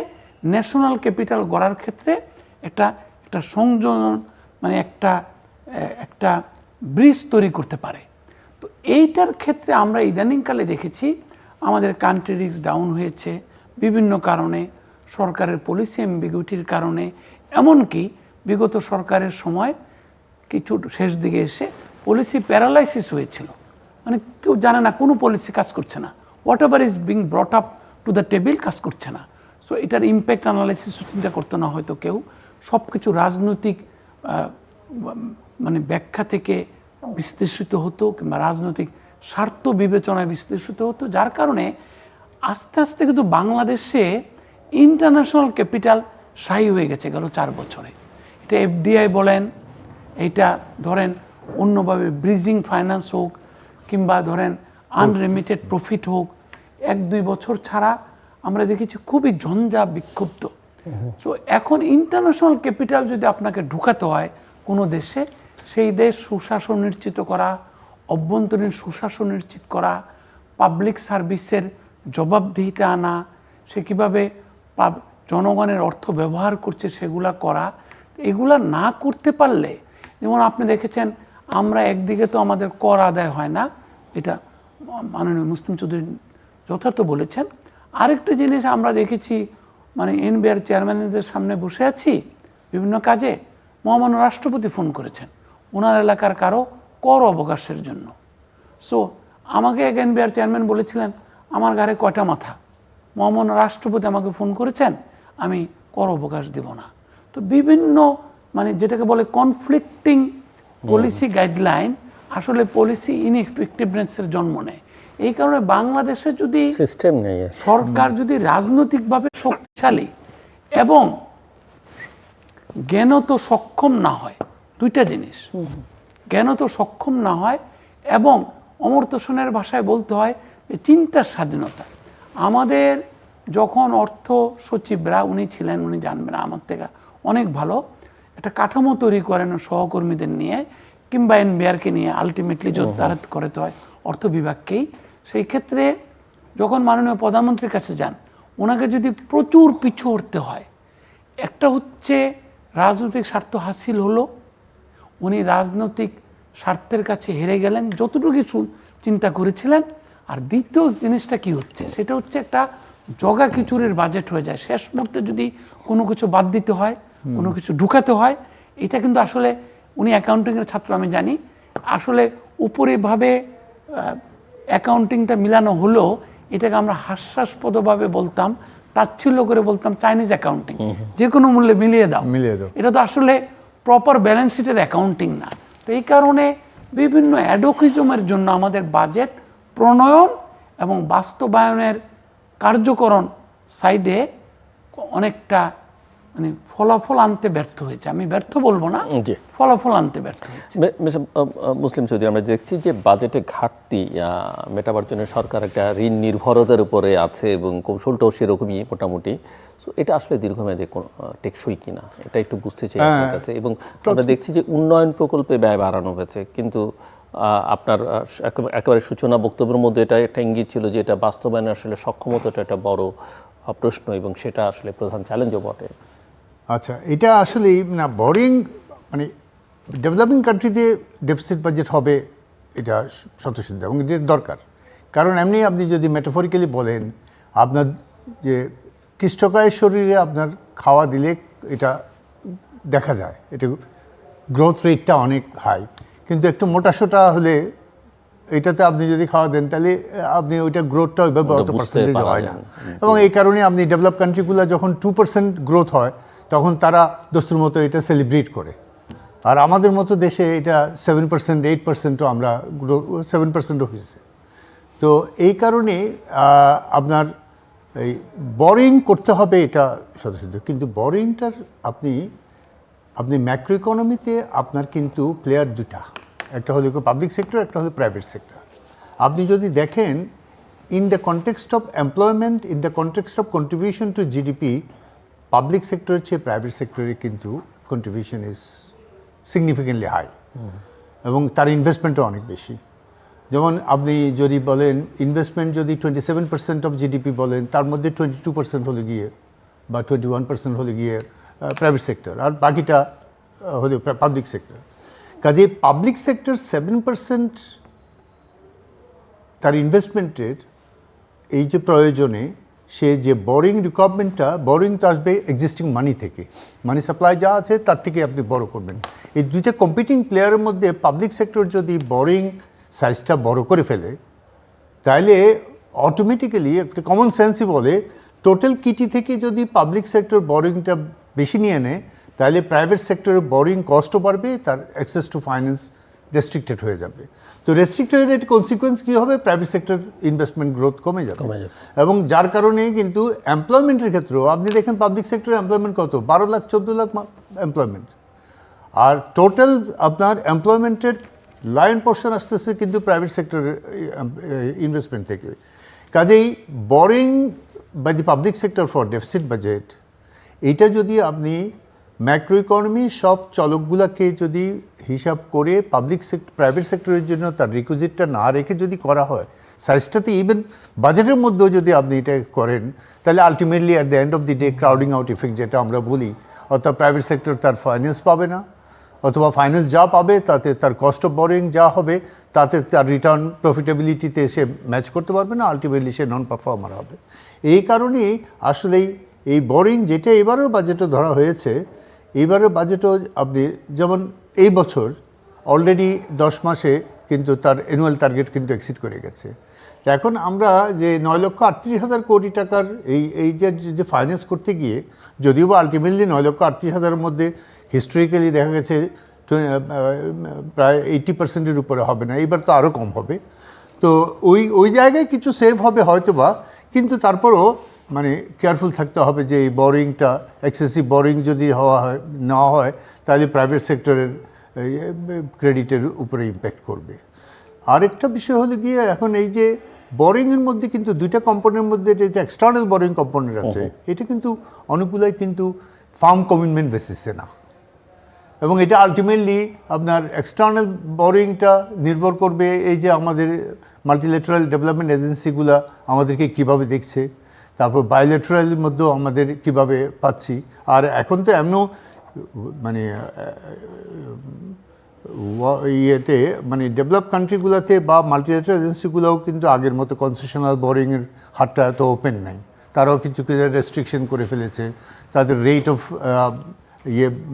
ন্যাশনাল ক্যাপিটাল গড়ার ক্ষেত্রে একটা একটা সংযোজন, মানে একটা ব্রিজ তৈরি করতে পারে। তো এইটার ক্ষেত্রে আমরা ইদানিংকালে দেখেছি আমাদের কান্ট্রি রিস্ক ডাউন হয়েছে বিভিন্ন কারণে, সরকারের পলিসি অ্যাম্বিগুইটির কারণে, এমনকি বিগত সরকারের সময় কিছু শেষ দিকে এসে পলিসি প্যারালাইসিস হয়েছিল, মানে কেউ জানে না, কোনো পলিসি কাজ করছে না, what ever is being brought up to the table কাজ করছে না। সো এটার ইম্প্যাক্ট অ্যানালাইসিসও চিন্তা করতো না হয়তো কেউ, সব কিছু রাজনৈতিক মানে ব্যাখ্যা থেকে বিশ্লেষিত হতো কিংবা রাজনৈতিক স্বার্থ বিবেচনায় বিশ্লেষিত হতো, যার কারণে আস্তে আস্তে কিন্তু বাংলাদেশে ইন্টারন্যাশনাল ক্যাপিটাল স্থায়ী হয়ে গেছে গেল 4 বছরে। এটা এফডিআই বলেন, এইটা ধরেন অন্যভাবে ব্রিজিং ফাইন্যান্স হোক, কিংবা ধরেন আনরেমিটেড প্রফিট হোক, 1-2 বছর ছাড়া আমরা দেখেছি খুবই ঝঞ্ঝা বিক্ষুব্ধ। সো এখন ইন্টারন্যাশনাল ক্যাপিটাল যদি আপনাকে ঢুকাতে হয় কোনো দেশে, সেই দেশ সুশাসন নিশ্চিত করা, অভ্যন্তরীণ সুশাসন নিশ্চিত করা, পাবলিক সার্ভিসের জবাবদিহিতা আনা, সে কীভাবে জনগণের অর্থ ব্যবহার করছে সেগুলা করা, এগুলা না করতে পারলে, যেমন আপনি দেখেছেন আমরা একদিকে তো আমাদের কর আদায় হয় না, এটা মাননীয় মুসলিম চৌধুরী যথার্থ বলেছেন। আরেকটা জিনিস আমরা দেখেছি, মানে এনবিআর চেয়ারম্যানদের সামনে বসে আছি বিভিন্ন কাজে, মহামান্য রাষ্ট্রপতি ফোন করেছেন ওনার এলাকার কারো কর অবকাশের জন্য। সো আমাকে এক এনবিআর চেয়ারম্যান বলেছিলেন আমার ঘরে কয়টা মাথা, মহামান্য রাষ্ট্রপতি আমাকে ফোন করেছেন, আমি কর অবকাশ দেব না। তো বিভিন্ন মানে যেটাকে বলে কনফ্লিক্টিং পলিসি গাইডলাইন আসলে পলিসি ইনএফেক্টিভনেসের জন্ম নেয়। এই কারণে বাংলাদেশে যদি সিস্টেম নেই, সরকার যদি রাজনৈতিকভাবে শক্তিশালী এবং জ্ঞানত সক্ষম না হয়, দুইটা জিনিস, জ্ঞানত সক্ষম না হয় এবং অমর্ত্য সেনের ভাষায় বলতে হয় যে চিন্তার স্বাধীনতা। আমাদের যখন অর্থ সচিবরা উনি ছিলেন, উনি জানবেন আমার থেকে অনেক ভালো, একটা কাঠামো তৈরি করেন সহকর্মীদের নিয়ে কিংবা এনবিআরকে নিয়ে, আলটিমেটলি যোদ্ধারাত করতে হয় অর্থ বিভাগকেই। সেই ক্ষেত্রে যখন মাননীয় প্রধানমন্ত্রীর কাছে যান, ওনাকে যদি প্রচুর পিছু হটতে হয়, একটা হচ্ছে রাজনৈতিক স্বার্থ হাসিল হলো, উনি রাজনৈতিক স্বার্থের কাছে হেরে গেলেন যতটুকু কিছু চিন্তা করেছিলেন, আর দ্বিতীয় জিনিসটা কি হচ্ছে, সেটা হচ্ছে একটা জগা খিচুড়ির বাজেট হয়ে যায়। শেষ মুহূর্তে যদি কোনো কিছু বাদ দিতে হয়, কোনো কিছু ঢুকাতে হয়, এটা কিন্তু আসলে উনি অ্যাকাউন্টিংয়ের ছাত্র আমি জানি, আসলে উপরিভাবে অ্যাকাউন্টিংটা মিলানো হলেও এটাকে আমরা হাস্যাস্পদভাবে বলতাম, তাচ্ছিল্য করে বলতাম চাইনিজ অ্যাকাউন্টিং, যে কোনো মূল্যে মিলিয়ে দাও। এটা তো আসলে প্রপার ব্যালেন্স শিটের অ্যাকাউন্টিং না। তো এই কারণে বিভিন্ন অ্যাডোকিজমের জন্য আমাদের বাজেট প্রণয়ন এবং বাস্তবায়নের কার্যকরণ সাইডে অনেকটা মানে ফলাফল আনতে ব্যর্থ হয়েছে। আমি ব্যর্থ বলবো না, ফলাফল আনতে ব্যর্থ হয়েছে। মুসলিম চৌধুরী, আমরা দেখছি যে বাজেটে ঘাটতি মেটাবার জন্য সরকার একটা ঋণ নির্ভরতার উপরে আছে এবং কৌশলটাও সেরকমই মোটামুটি। এটা আসলে দীর্ঘমেয়াদে টেকসই কিনা এটা একটু বুঝতে চাই আপনার কাছে। এবং আমরা দেখছি যে উন্নয়ন প্রকল্পে ব্যয় বাড়ানো হয়েছে, কিন্তু আপনার একেবারে সূচনা বক্তব্যের মধ্যে এটা একটা ইঙ্গিত ছিল যে এটা বাস্তবায়নে আসলে সক্ষমতাটা একটা বড় প্রশ্ন এবং সেটা আসলে প্রধান চ্যালেঞ্জও বটে। আচ্ছা, এটা আসলে না বোরিং, মানে ডেভেলপিং কান্ট্রিতে ডেফিসিট বাজেট হবে এটা স্বতঃসিদ্ধ এবং এটা দরকার। কারণ এমনি আপনি যদি মেটাফরিক্যালি বলেন, আপনার যে কৃষ্টকায়ের শরীরে আপনার খাওয়া দিলে এটা দেখা যায়, এটা গ্রোথ রেটটা অনেক হাই, কিন্তু একটু মোটাসোটা হলে এটাতে আপনি যদি খাওয়া দেন তাহলে আপনি ওইটা গ্রোথটা ওইভাবে অত পার্সেন্টেজ হয় না। এবং এই কারণে আপনি ডেভেলপ কান্ট্রিগুলো যখন 2% গ্রোথ হয় তখন তারা দস্তুর মতো এটা সেলিব্রেট করে, আর আমাদের মতো দেশে এটা 7%, 8%ও আমরা 7%ও হয়েছে। তো এই কারণে আপনার এই বোরিং করতে হবে এটা সদস্য, কিন্তু বোরিংটার আপনি ম্যাক্রো ইকোনমিতে আপনার কিন্তু প্লেয়ার দুটা, একটা হলো পাবলিক সেক্টর, একটা হলো প্রাইভেট সেক্টর। আপনি যদি দেখেন in the context of employment, in the context of contribution to GDP, public সেক্টরের চেয়ে প্রাইভেট সেক্টরে কিন্তু কন্ট্রিবিউশন ইজ সিগনিফিকেন্টলি হাই এবং তার ইনভেস্টমেন্টও অনেক বেশি। যেমন আপনি যদি বলেন ইনভেস্টমেন্ট যদি 27% অফ জিডিপি বলেন, তার মধ্যে 22% হলে গিয়ে বা 21% হলে গিয়ে প্রাইভেট সেক্টর, আর বাকিটা হলে পাবলিক সেক্টর। কাজে পাবলিক সেক্টর 7% তার ইনভেস্টমেন্টের এই যে প্রয়োজনে সে যে বোরিং রিকোয়ারমেন্টটা, বোরিং তো আসবে এক্সিস্টিং মানি থেকে, মানি সাপ্লাই যা আছে তার থেকে আপনি বড় করবেন। এই দুইটা কম্পিটিং প্লেয়ারের মধ্যে পাবলিক সেক্টর যদি বোরিং সাইজটা বড় করে ফেলে, তাহলে অটোমেটিক্যালি একটা কমন সেন্সই বলে টোটাল কিটি থেকে যদি পাবলিক সেক্টর বোরিংটা বেশি নিয়ে নেয়, তাহলে প্রাইভেট সেক্টরের বোরিং কস্টও বাড়বে, তার অ্যাক্সেস টু ফাইন্যান্স রেস্ট্রিক্টেড হয়ে যাবে। তো রেস্ট্রিক্টেড এর কনসিকুয়েন্স কী হবে? প্রাইভেট সেক্টর ইনভেস্টমেন্ট গ্রোথ কমে যাবে। এবং যার কারণে কিন্তু এমপ্লয়মেন্টের ক্ষেত্রেও আপনি দেখেন পাবলিক সেক্টরে এমপ্লয়মেন্ট কত, 12 লাখ 14 লাখ এমপ্লয়মেন্ট, আর টোটাল আপনার এমপ্লয়মেন্টের লাইন পোর্শন আসতেছে কিন্তু প্রাইভেট সেক্টরের ইনভেস্টমেন্ট থেকে। কাজেই borrowing by the public sector for deficit budget, এইটা যদি আপনি ম্যাক্রো ইকোনমি সব চলকগুলোকে যদি হিসাব করে পাবলিক সেক্টর প্রাইভেট সেক্টরের জন্য তার রিকুইজিটটা না রেখে যদি করা হয়, সাইজটাতে ইভেন বাজেটের মধ্যেও যদি আপনি এটা করেন, তাহলে ultimately at the end of the day crowding out effect যেটা আমরা বলি, অর্থাৎ প্রাইভেট সেক্টর তার ফাইন্যান্স পাবে না, অথবা ফাইন্যান্স যা পাবে তাতে তার কস্ট অফ বোরিং যা হবে তাতে তার রিটার্ন প্রফিটেবিলিটিতে সে ম্যাচ করতে পারবে না, আলটিমেটলি সে নন পারফর্মার হবে। এই কারণেই আসলেই এই বোরিং যেটা এবারেও বাজেটে ধরা হয়েছে, এইবারের বাজেটও আপনি যেমন এই বছর অলরেডি 10 মাসে কিন্তু তার অ্যানুয়াল টার্গেট কিন্তু এক্সিড করে গেছে। এখন আমরা যে 9,38,000 কোটি টাকার এই যে ফাইন্যান্স করতে গিয়ে, যদিও বা আলটিমেটলি 9,38,000-এর মধ্যে হিস্টোরিক্যালি দেখা গেছে প্রায় 80%-এর উপরে হবে না, এইবার তো আরও কম হবে। তো ওই জায়গায় কিছু সেভ হবে হয়তো বা, কিন্তু তারপরও মানে কেয়ারফুল থাকতে হবে যে এই বোরিংটা এক্সেসিভ বোরিং যদি নেওয়া হয় তাহলে প্রাইভেট সেক্টরের ক্রেডিটের উপরে ইম্প্যাক্ট করবে। আরেকটা বিষয় হলো গিয়ে এখন এই যে বোরিংয়ের মধ্যে কিন্তু দুইটা কম্পোনেন্টের মধ্যে যে এক্সটার্নাল বোরিং কম্পোনেন্ট আছে, এটা কিন্তু অনেকগুলাই কিন্তু ফার্ম কমিটমেন্ট বেসিসে না, এবং এটা আলটিমেটলি আপনার এক্সটার্নাল বোরিংটা নির্ভর করবে এই যে আমাদের মাল্টিল্যাটারাল ডেভেলপমেন্ট এজেন্সিগুলো আমাদেরকে কীভাবে দেখছে, তারপর বায়োল্যাটারালের মধ্যেও আমাদের কিভাবে পাচ্ছি। আর এখন তো এমনও মানে ইয়েতে মানে ডেভেলপ কান্ট্রিগুলোতে বা মাল্টিল্যাটারাল এজেন্সিগুলোও কিন্তু আগের মতো কনসেশনাল বোরিংয়ের হারটা এত ওপেন নাই, তারাও কিছু কিছু রেস্ট্রিকশন করে ফেলেছে, তাদের রেট অফ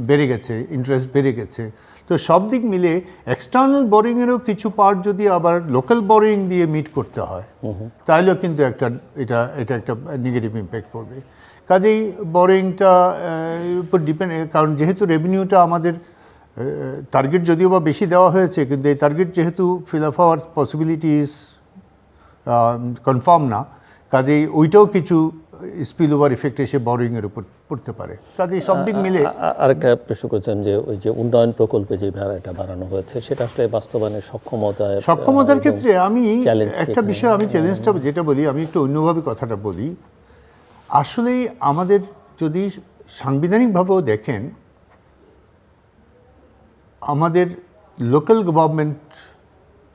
বেড়ে গেছে, ইন্টারেস্ট বেড়ে গেছে। তো সব দিক মিলে এক্সটার্নাল বোরিংয়েরও কিছু পার্ট যদি আবার লোকাল বোরিং দিয়ে মিট করতে হয়, তাহলেও কিন্তু এটা একটা নেগেটিভ ইম্প্যাক্ট পড়বে। কাজেই বোরিংটা উপর ডিপেন্ড, কারণ যেহেতু রেভিনিউটা আমাদের টার্গেট যদিও বা বেশি দেওয়া হয়েছে, কিন্তু এই টার্গেট যেহেতু ফিল আপ হওয়ার পসিবিলিটিস কনফার্ম না, কাজেই ওইটাও কিছু স্পিল ওভার ইফেক্ট এসে বোরিংয়ের উপর পড়তে পারে। কাজেই সব দিক মিলে আরেকটা প্রশ্ন করছেন যে ওই যে উন্নয়ন প্রকল্পে যে ভাড়াটা বাড়ানো হয়েছে, সেটা আসলে বাস্তবায়নের সক্ষমতার ক্ষেত্রে আমি একটা বিষয়, আমি চ্যালেঞ্জটা যেটা বলি, আমি একটু অন্যভাবে কথাটা বলি। আসলেই আমাদের যদি সাংবিধানিকভাবেও দেখেন, আমাদের লোকাল গভর্নমেন্ট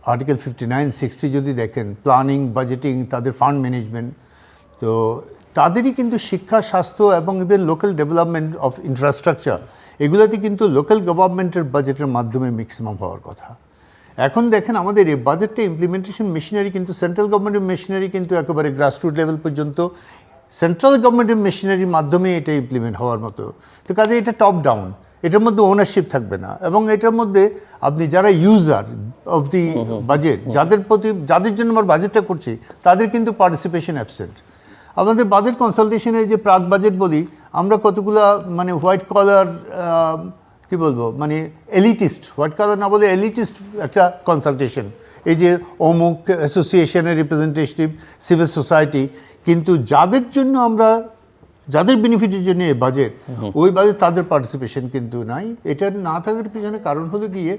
আর্টিকেল 59-60 যদি দেখেন, প্ল্যানিং, বাজেটিং, তাদের ফান্ড ম্যানেজমেন্ট, তো তাদেরই কিন্তু শিক্ষা, স্বাস্থ্য এবং even local development of infrastructure, এগুলোতে কিন্তু লোকাল গভর্নমেন্টের বাজেটের মাধ্যমে ম্যাক্সিমাম হওয়ার কথা। এখন দেখেন আমাদের এই বাজেটটা ইমপ্লিমেন্টেশন মেশিনারি কিন্তু সেন্ট্রাল গভর্নমেন্টের মেশিনারি কিন্তু একেবারে গ্রাসরুট লেভেল পর্যন্ত সেন্ট্রাল গভর্নমেন্টের মেশিনারির মাধ্যমে এটা ইমপ্লিমেন্ট হওয়ার মতো। তো কাজে এটা টপ ডাউন, এটার মধ্যে ওনারশিপ থাকবে না, এবং এটার মধ্যে আপনি যারা ইউজার অফ দি বাজেট, যাদের জন্য আমার বাজেটটা করছি, তাদের কিন্তু পার্টিসিপেশন অ্যাবসেন্ট। আমাদের বাজেট কনসালটেশনে যে প্রাক বাজেট বলি আমরা, কতগুলা মানে হোয়াইট কলার কি বলবো, মানে এলিটিস্ট, হোয়াইট কালার না বলে এলিটিস্ট একটা কনসালটেশন, এই যে অমুক অ্যাসোসিয়েশনের রিপ্রেজেন্টেটিভ, সিভিল সোসাইটি, কিন্তু যাদের জন্য আমরা, যাদের বেনিফিটের জন্য এই বাজেট, ওই বাজেট তাদের পার্টিসিপেশন কিন্তু নাই। এটা না থাকার পিছনে কারণ হলো গিয়ে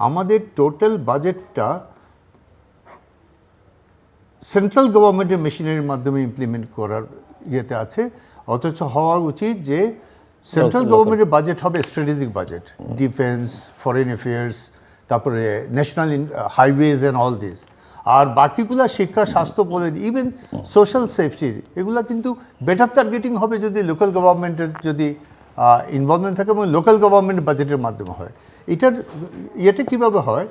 আমাদের টোটাল বাজেটটা সেন্ট্রাল গভর্নমেন্টের মেশিনারির মাধ্যমে ইমপ্লিমেন্ট করার ইয়েতে আছে, অথচ হওয়া উচিত যে সেন্ট্রাল গভর্নমেন্টের বাজেট হবে strategic budget, defence, foreign affairs, তারপরে national highways and all this. আর বাকিগুলো শিক্ষা, স্বাস্থ্য বলেন, ইভেন সোশ্যাল সেফটির, এগুলা কিন্তু বেটার টার্গেটিং হবে যদি লোকাল গভর্নমেন্টের যদি ইনভলভমেন্ট থাকে এবং লোকাল গভর্নমেন্ট বাজেটের মাধ্যমে হয়। এটার ইয়েটা কীভাবে হয়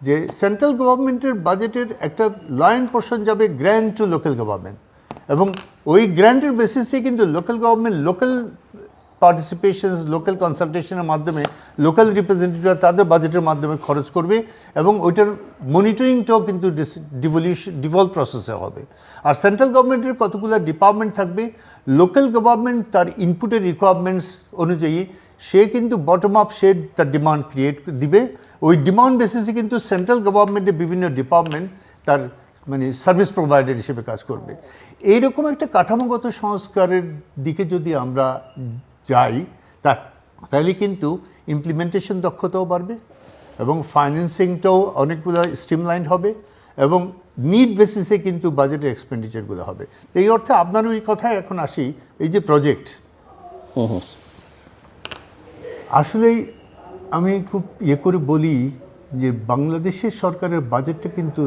যে সেন্ট্রাল গভর্নমেন্টের বাজেটের একটা লাইন পোর্শন যাবে গ্র্যান্ট টু লোকাল গভর্নমেন্ট, এবং ওই গ্র্যান্টের বেসিসে কিন্তু local government local participations, local কনসালটেশনের মাধ্যমে লোকাল রিপ্রেজেন্টেটিভরা তাদের বাজেটের মাধ্যমে খরচ করবে, এবং ওইটার মনিটরিংটাও কিন্তু ডিভলভ প্রসেসে হবে। আর সেন্ট্রাল গভর্নমেন্টের কতগুলো ডিপার্টমেন্ট থাকবে, লোকাল গভর্নমেন্ট তার ইনপুটের রিকোয়ারমেন্টস অনুযায়ী সে কিন্তু বটম আপ সে তার ডিমান্ড ক্রিয়েট দিবে। ওই ডিমান্ড বেসিসে কিন্তু সেন্ট্রাল গভর্নমেন্টের বিভিন্ন ডিপার্টমেন্ট তার মানে সার্ভিস প্রোভাইডার হিসেবে কাজ করবে। এইরকম একটা কাঠামোগত সংস্কারের দিকে যদি আমরা যাই তাহলে কিন্তু ইমপ্লিমেন্টেশন দক্ষতাও বাড়বে এবং ফাইন্যান্সিংটাও অনেকগুলো স্ট্রিমলাইন হবে, এবং নিড বেসিসে কিন্তু বাজেটের এক্সপেন্ডিচারগুলো হবে। এই অর্থে আপনার ওই কথায় এখন আসি, এই যে প্রজেক্ট, আসলেই আমি খুব করে বলি যে বাংলাদেশের সরকারের বাজেটটা কিন্তু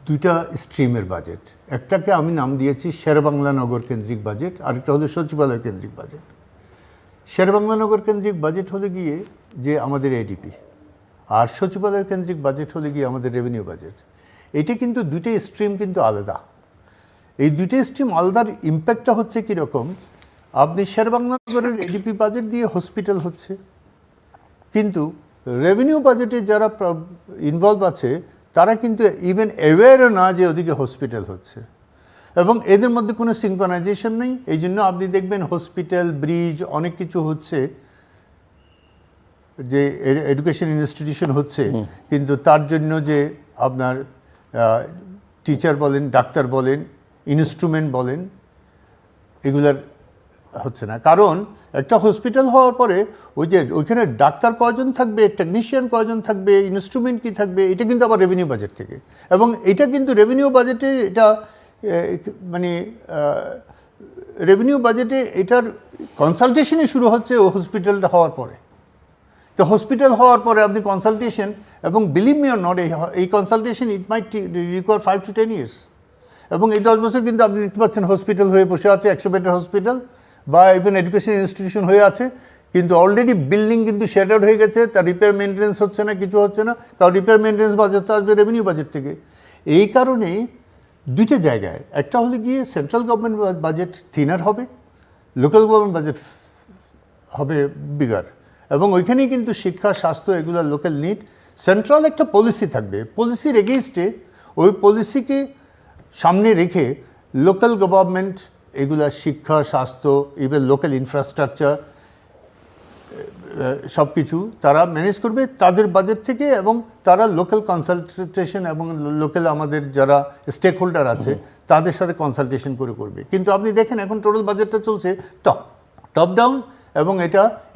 দুইটা স্ট্রিমের বাজেট। একটাকে আমি নাম দিয়েছি শেরেবাংলা নগর কেন্দ্রিক বাজেট, আরেকটা হলো সচিবালয় কেন্দ্রিক বাজেট। শেরেবাংলা নগর কেন্দ্রিক বাজেট হলে গিয়ে যে আমাদের এডিপি, আর সচিবালয় কেন্দ্রিক বাজেট হলে গিয়ে আমাদের রেভিনিউ বাজেট। এটা কিন্তু দুইটা স্ট্রিম কিন্তু আলাদা। এই দুইটা স্ট্রিম আলাদার ইম্প্যাক্টটা হচ্ছে কীরকম, আপনি শেরেবাংলা নগরের এডিপি বাজেট দিয়ে হসপিটাল হচ্ছে, কিন্তু রেভিনিউ বাজেটে যারা ইনভলভ আছে তারা কিন্তু ইভেন অ্যাওয়্যারও না যে ওদিকে হসপিটাল হচ্ছে, এবং এদের মধ্যে কোনো সিনক্রোনাইজেশন নেই। এই জন্য আপনি দেখবেন হসপিটাল, ব্রিজ, অনেক কিছু হচ্ছে, যে এডুকেশন ইনস্টিটিউশন হচ্ছে, কিন্তু তার জন্য যে আপনার টিচার বলেন, ডাক্তার বলেন, ইনস্ট্রুমেন্ট বলেন, এগুলার হচ্ছে না। কারণ একটা হসপিটাল হওয়ার পরে ওই যে ওইখানে ডাক্তার কয়জন থাকবে, টেকনিশিয়ান কয়জন থাকবে, ইনস্ট্রুমেন্ট কী থাকবে, এটা কিন্তু আবার রেভিনিউ বাজেট থেকে, এবং এটা কিন্তু রেভিনিউ বাজেটে এটা মানে রেভিনিউ বাজেটে এটার কনসালটেশনই শুরু হচ্ছে ও হসপিটালটা হওয়ার পরে। তো হসপিটাল হওয়ার পরে আপনি কনসালটেশন, এবং বিলিভ মি অর নট, এই consultation it might require 5 to 10 years, এবং এই 10 বছর কিন্তু আপনি দেখতে পাচ্ছেন হসপিটাল হয়ে বসে আছে, 100 বেডের হসপিটাল বা ইভেন এডুকেশন ইনস্টিটিউশন হয়ে আছে, কিন্তু অলরেডি বিল্ডিং কিন্তু শেটার্ড হয়ে গেছে, তার রিপেয়ার মেনটেন্স হচ্ছে না, কিছু হচ্ছে না, তার রিপেয়ার মেনটেন্স বাজেট তো আসবে রেভিনিউ বাজেট থেকে। এই কারণে দুইটা জায়গায়, একটা হলে গিয়ে সেন্ট্রাল গভর্নমেন্ট বাজেট থিনার হবে, লোকাল গভর্নমেন্ট বাজেট হবে বিগার, এবং ওইখানেই কিন্তু শিক্ষা, স্বাস্থ্য, এগুলো লোকাল নিড। সেন্ট্রাল একটা পলিসি থাকবে, পলিসির এগেইনস্টে ওই পলিসিকে সামনে রেখে লোকাল গভর্নমেন্ট এগুলা শিক্ষা, স্বাস্থ্য, ইভেন লোকাল ইনফ্রাস্ট্রাকচার সব কিছু তারা ম্যানেজ করবে তাদের বাজেট থেকে, এবং তারা লোকাল কনসালটেশন এবং লোকাল আমাদের যারা স্টেক হোল্ডার আছে তাদের সাথে কনসালটেশন করে করবে। কিন্তু আপনি দেখেন এখন টোটাল বাজেটটা চলছে টপ ডাউন, এবং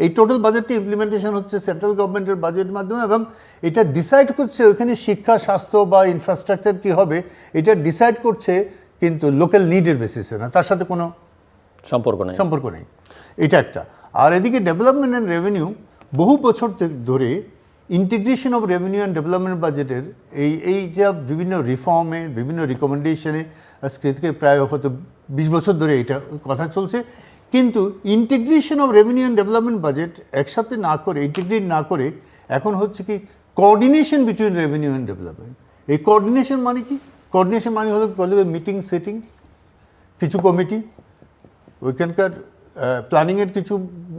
এই টোটাল বাজেটটি ইমপ্লিমেন্টেশন হচ্ছে সেন্ট্রাল গভর্নমেন্টের বাজেটের মাধ্যমে, এবং এটা ডিসাইড করছে ওইখানে শিক্ষা, স্বাস্থ্য বা ইনফ্রাস্ট্রাকচার কী হবে, এটা ডিসাইড করছে কিন্তু লোকাল নিডের বেসিসে না, তার সাথে কোনো সম্পর্ক নেই। এটা একটা। আর এদিকে ডেভেলপমেন্ট অ্যান্ড রেভিনিউ, বহু বছর ধরে integration of revenue and development বাজেটের এইটা বিভিন্ন রিফর্মে, বিভিন্ন রিকমেন্ডেশনে আজকে থেকে প্রায় হয়তো 20 বছর ধরে এটা কথা চলছে, কিন্তু integration of revenue and development budget একসাথে না করে, ইন্টিগ্রেট না করে, এখন হচ্ছে কি coordination between revenue and development. এই কোঅর্ডিনেশন মানে কি? কোঅর্ডিনেশন মানে হলো মিটিং, সেটিং, কিছু কমিটি, ওইখানকার প্ল্যানিংয়ের কিছু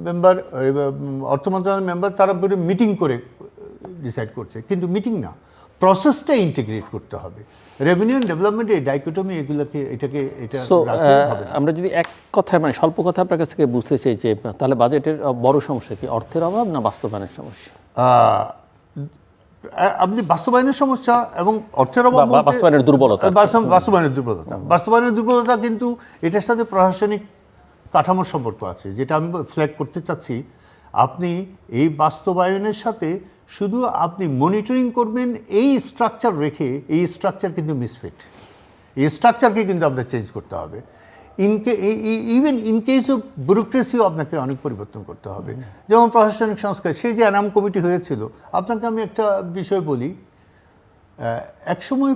মেম্বার, অর্থ মন্ত্রণালয়ের মেম্বার, তারা মিটিং করে ডিসাইড করছে, কিন্তু মিটিং না, প্রসেসটা ইন্টিগ্রেট করতে হবে। রেভিনিউ অ্যান্ড ডেভেলপমেন্টের ডাইকোটমি এগুলোকে এটা আমরা যদি এক কথায় মানে স্বল্প কথা আপনার কাছ থেকে বুঝতে চাই যে তাহলে বাজেটের বড় সমস্যা কি অর্থের অভাব না বাস্তবায়নের সমস্যা? আপনি বাস্তবায়নের সমস্যা এবং অর্থের অভাব, বাস্তবায়নের দুর্বলতা, বাস্তবায়নের দুর্বলতা কিন্তু এটার সাথে প্রশাসনিক কাঠামোর সম্পর্ক আছে, যেটা আমি ফ্ল্যাগ করতে চাচ্ছি। আপনি এই বাস্তবায়নের সাথে শুধু আপনি মনিটরিং করবেন এই স্ট্রাকচার রেখে, এই স্ট্রাকচার কিন্তু মিসফিট, এই স্ট্রাকচারকে কিন্তু আপনার চেঞ্জ করতে হবে। ইভেন ইন কেস অফ ব্যুরোক্রেসিও আপনাকে অনেক পরিবর্তন করতে হবে। যেমন প্রশাসনিক সংস্কার, সেই যে এনাম কমিটি হয়েছিল, আপনাকে আমি একটা বিষয় বলি, একসময়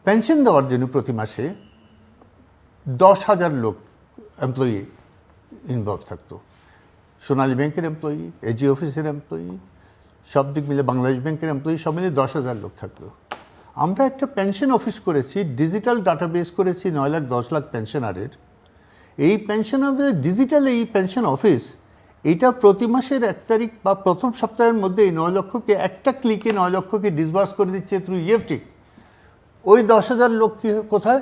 পেনশন দেওয়ার জন্য প্রতি মাসে 10,000 লোক এমপ্লয়ি ইনভলভ থাকতো। সোনালী ব্যাংকের এমপ্লয়ি, এজি অফিসের এমপ্লয়ি, সব দিক মিলে বাংলাদেশ ব্যাংকের এমপ্লয়ি, সব মিলে 10,000 লোক থাকতো। আমরা একটা পেনশন অফিস করেছি, ডিজিটাল ডাটাবেস করেছি 9 লাখ 10 লাখ পেনশনারের। এই পেনশনারদের ডিজিটাল এই পেনশন অফিস, এটা প্রতি মাসের 1 তারিখ বা প্রথম সপ্তাহের মধ্যে এই 9 লক্ষকে একটা ক্লিকে 9 লক্ষকে ডিসবার্স করে দিচ্ছে থ্রু ইএফটি। ওই 10,000 লোক কি কোথায়?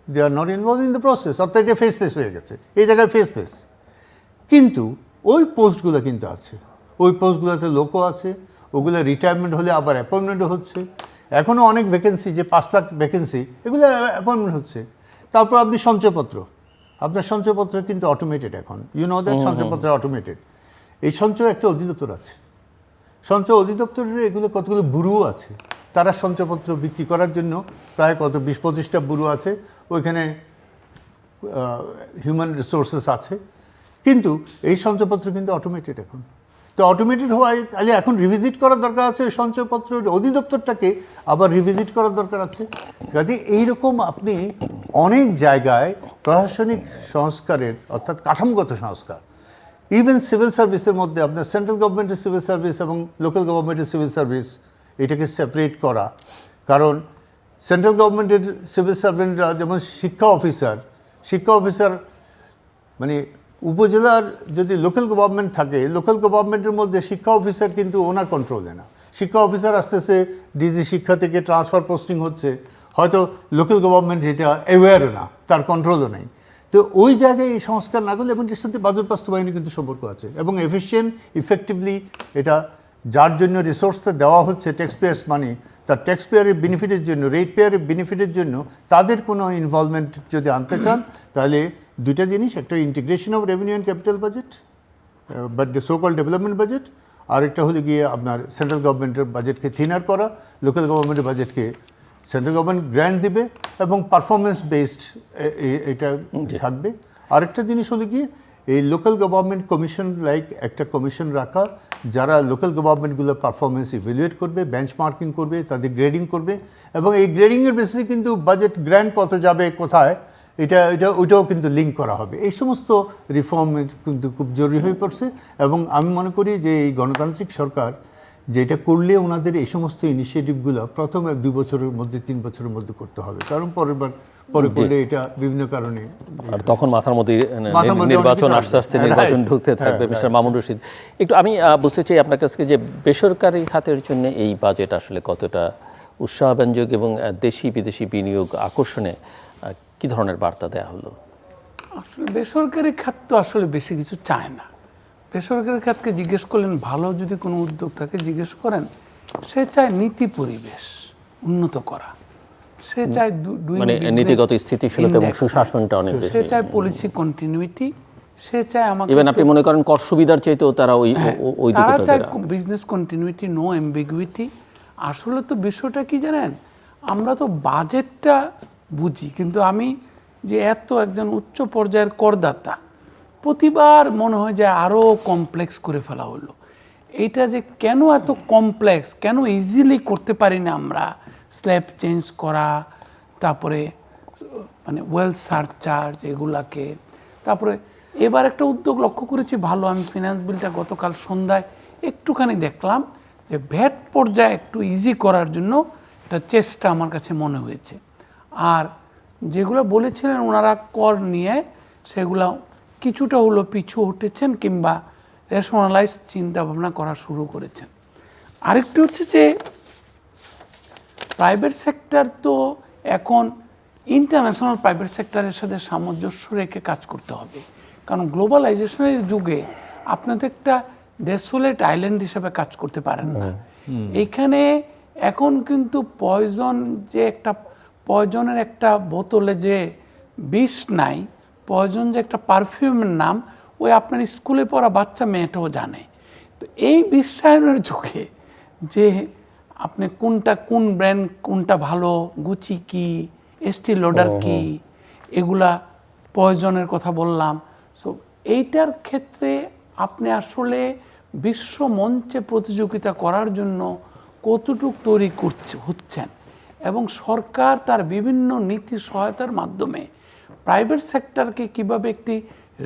They are not involve in the process, অর্থাৎ এটা ফেসলেস হয়ে গেছে, এই জায়গায় ফেসলেস। কিন্তু ওই পোস্টগুলো কিন্তু আছে, ওই পোস্টগুলোতে লোকও আছে, ওগুলো রিটায়ারমেন্ট হলে আবার অ্যাপয়েন্টমেন্টও হচ্ছে। এখনও অনেক ভ্যাকেন্সি, যে 5 লাখ ভ্যাকেন্সি, এগুলো অ্যাপয়েন্টমেন্ট হচ্ছে। তারপর আপনি সঞ্চয়পত্র, আপনার সঞ্চয়পত্র কিন্তু অটোমেটেড এখন, ইউ নো দ্যাট সঞ্চয়পত্র অটোমেটেড। এই সঞ্চয় একটা অধিদপ্তর আছে, সঞ্চয় অধিদপ্তরের এগুলো কতগুলো ব্যুরো আছে, তারা সঞ্চয়পত্র বিক্রি করার জন্য প্রায় 20-25টা ব্যুরো আছে, ওইখানে হিউম্যান রিসোর্সেস আছে। কিন্তু এই সঞ্চয়পত্র কিন্তু অটোমেটেড এখন। তো অটোমেটেড হওয়ায় তাহলে এখন রিভিজিট করার দরকার আছে, সঞ্চয়পত্র অধিদপ্তরটাকে আবার রিভিজিট করার দরকার আছে। কাজে এইরকম আপনি অনেক জায়গায় প্রশাসনিক সংস্কারের, অর্থাৎ কাঠামোগত সংস্কার, ইভেন সিভিল সার্ভিসের মধ্যে আপনার সেন্ট্রাল গভর্নমেন্টের সিভিল সার্ভিস এবং লোকাল গভর্নমেন্টের সিভিল সার্ভিস, এটাকে সেপারেট করা। কারণ সেন্ট্রাল গভর্নমেন্টের সিভিল সার্ভেন্টরা যেমন শিক্ষা অফিসার মানে উপজেলার যদি লোকাল গভর্নমেন্ট থাকে, লোকাল গভর্নমেন্টের মধ্যে শিক্ষা অফিসার কিন্তু ওনার কন্ট্রোলে না। শিক্ষা অফিসার আসতেছে ডিজি শিক্ষা থেকে ট্রান্সফার পোস্টিং হচ্ছে, হয়তো লোকাল গভর্নমেন্ট এটা অ্যাওয়্যারও না, তার কন্ট্রোলও নেই। তো ওই জায়গায় এই সংস্কার না করলে, এবং এর সাথে বাজেট বাস্তবায়নের কিন্তু সম্পর্ক আছে, এবং এফিশিয়েন্ট ইফেক্টিভলি এটা যার জন্য রিসোর্সটা দেওয়া হচ্ছে ট্যাক্স পেয়ার্স মানি, তার ট্যাক্স পেয়ারের বেনিফিটের জন্য, রেট পেয়ারের বেনিফিটের জন্য তাদের কোনো ইনভলভমেন্ট যদি আনতে চান, তাহলে দুইটা জিনিস, একটা integration of revenue and capital budget, but the so called development budget, আরেকটা হলে গিয়ে আপনার সেন্ট্রাল গভর্নমেন্টের বাজেটকে থিনার করা, লোকাল গভর্নমেন্টের বাজেটকে সেন্ট্রাল গভর্নমেন্ট গ্র্যান্ট দিবে এবং পারফরমেন্স বেসড এটা থাকবে। আরেকটা জিনিস হলো গিয়ে এই লোকাল গভর্নমেন্ট কমিশন লাইক একটা কমিশন রাখা, যারা লোকাল গভর্নমেন্টগুলোর পারফরমেন্স ইভ্যালুয়েট করবে, বেঞ্চমার্কিং করবে, তাদের গ্রেডিং করবে, এবং এই গ্রেডিংয়ের বেসিসে কিন্তু বাজেট গ্র্যান্ট কত যাবে কোথায়, ওইটাও কিন্তু লিঙ্ক করা হবে। এই সমস্ত রিফর্ম কিন্তু খুব জরুরি হয়ে পড়ছে, এবং আমি মনে করি যে এই গণতান্ত্রিক সরকার যেটা করলে ওনাদের এই সমস্ত ইনিশিয়েটিভগুলো প্রথম 2 বছরের মধ্যে 3 বছরের মধ্যে করতে হবে, কারণ পরে করলে এটা বিভিন্ন কারণে, আর তখন মাথার মধ্যে নির্বাচন আস্তে আস্তে নির্বাচন ঢুকতে থাকবে। মিস্টার মামুন রশিদ, একটু আমি বুঝতে চাই আপনার কাছ থেকে যে বেসরকারি খাতের জন্য এই বাজেট আসলে কতটা উৎসাহব্যঞ্জক এবং দেশি বিদেশি বিনিয়োগ আকর্ষণে কি ধরনের বার্তা দেওয়া হলো? আসলে বেসরকারি খাত তো আসলে বেশি কিছু চায় না। বেসরকারি খাতকে জিজ্ঞেস করলেন, ভালো যদি কোনো উদ্যোগ থাকে জিজ্ঞেস করেন, সে চায় নীতি পরিবেশ উন্নত করা, সে চায় মানে নীতিগত স্থিতিশীলতা এবং সুশাসনটা অনেক বেশি, সে চায় পলিসি কন্টিনিউইটি, সে চায় আমাকে ইভেন আপনি মনে করেন কর সুবিধার চাইতেও তারা ওই দিকে তারা চায় বিজনেস কন্টিনিউইটি, নো অ্যাম্বিগুইটি। আসলে তো বিষয়টা কি জানেন, আমরা তো বাজেটটা বুঝি, কিন্তু আমি যে এত একজন উচ্চ পর্যায়ের করদাতা, প্রতিবার মনে হয় যে আরও কমপ্লেক্স করে ফেলা হলো। এইটা যে কেন এত কমপ্লেক্স, কেন ইজিলি করতে পারি না আমরা, স্ল্যাব চেঞ্জ করা, তারপরে মানে ওয়েলথ সারচার্জ এগুলাকে। তারপরে এবার একটা উদ্যোগ লক্ষ্য করেছি ভালো, আমি ফিনান্স বিলটা গতকাল সন্ধ্যায় একটুখানি দেখলাম, যে ভ্যাট পর্যায়ে একটু ইজি করার জন্য একটা চেষ্টা আমার কাছে মনে হয়েছে। আর যেগুলো বলেছিলেন ওনারা কর নিয়ে, সেগুলো কিছুটা হলো পিছু হটেছেন কিংবা রেশনালাইজ চিন্তা ভাবনা করা শুরু করেছেন। আরেকটি হচ্ছে যে প্রাইভেট সেক্টর তো এখন ইন্টারন্যাশনাল প্রাইভেট সেক্টরের সাথে সামঞ্জস্য রেখে কাজ করতে হবে, কারণ গ্লোবালাইজেশনের যুগে আপনি তো একটা ডেসোলেট আইল্যান্ড হিসেবে কাজ করতে পারেন না। এইখানে এখন কিন্তু পয়জন, যে একটা পয়জনের একটা বোতলে যে বিষ নাই, পয়জন যে একটা পারফিউমের নাম, ওই আপনার স্কুলে পড়া বাচ্চা মেয়েটাও জানে। তো এই বিশ্বায়নের যুগে যে আপনি কোনটা কোন ব্র্যান্ড, কোনটা ভালো, গুচি কি, এসটি লোডার কি, এগুলা প্রয়োজনের কথা বললাম। সো এইটার ক্ষেত্রে আপনি আসলে বিশ্ব মঞ্চে প্রতিযোগিতা করার জন্য কতটুকু তৈরি হচ্ছেন, এবং সরকার তার বিভিন্ন নীতি সহায়তার মাধ্যমে প্রাইভেট সেক্টরকে কিভাবে একটি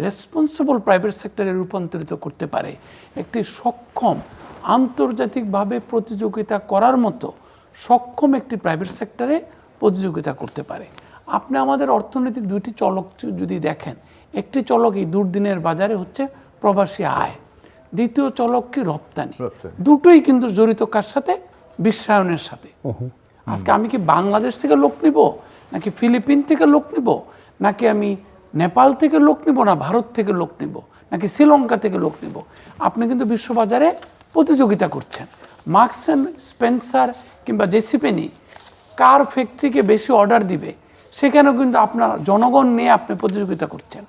রেসপন্সিবল প্রাইভেট সেক্টরে রূপান্তরিত করতে পারে, একটি সক্ষম আন্তর্জাতিকভাবে প্রতিযোগিতা করার মতো সক্ষম একটি প্রাইভেট সেক্টরে প্রতিযোগিতা করতে পারে। আপনি আমাদের অর্থনীতির দুইটি চলক যদি দেখেন, একটি চলক এই দুর্দিনের বাজারে হচ্ছে প্রবাসী আয়, দ্বিতীয় চলক কি রপ্তানি। দুটোই কিন্তু জড়িত কার সাথে? বিশ্বায়নের সাথে। আজকে আমি কি বাংলাদেশ থেকে লোক নিব, নাকি ফিলিপিন থেকে লোক নিব, নাকি আমি নেপাল থেকে লোক নিব, না ভারত থেকে লোক নিব, নাকি শ্রীলঙ্কা থেকে লোক নিব? আপনি কিন্তু বিশ্ববাজারে প্রতিযোগিতা করছেন। মার্কস অ্যান্ড স্পেন্সার কিংবা জেসিপেনি কার ফ্যাক্টরিকে বেশি অর্ডার দিবে, সেখানেও কিন্তু আপনার জনগণ নিয়ে আপনি প্রতিযোগিতা করছেন,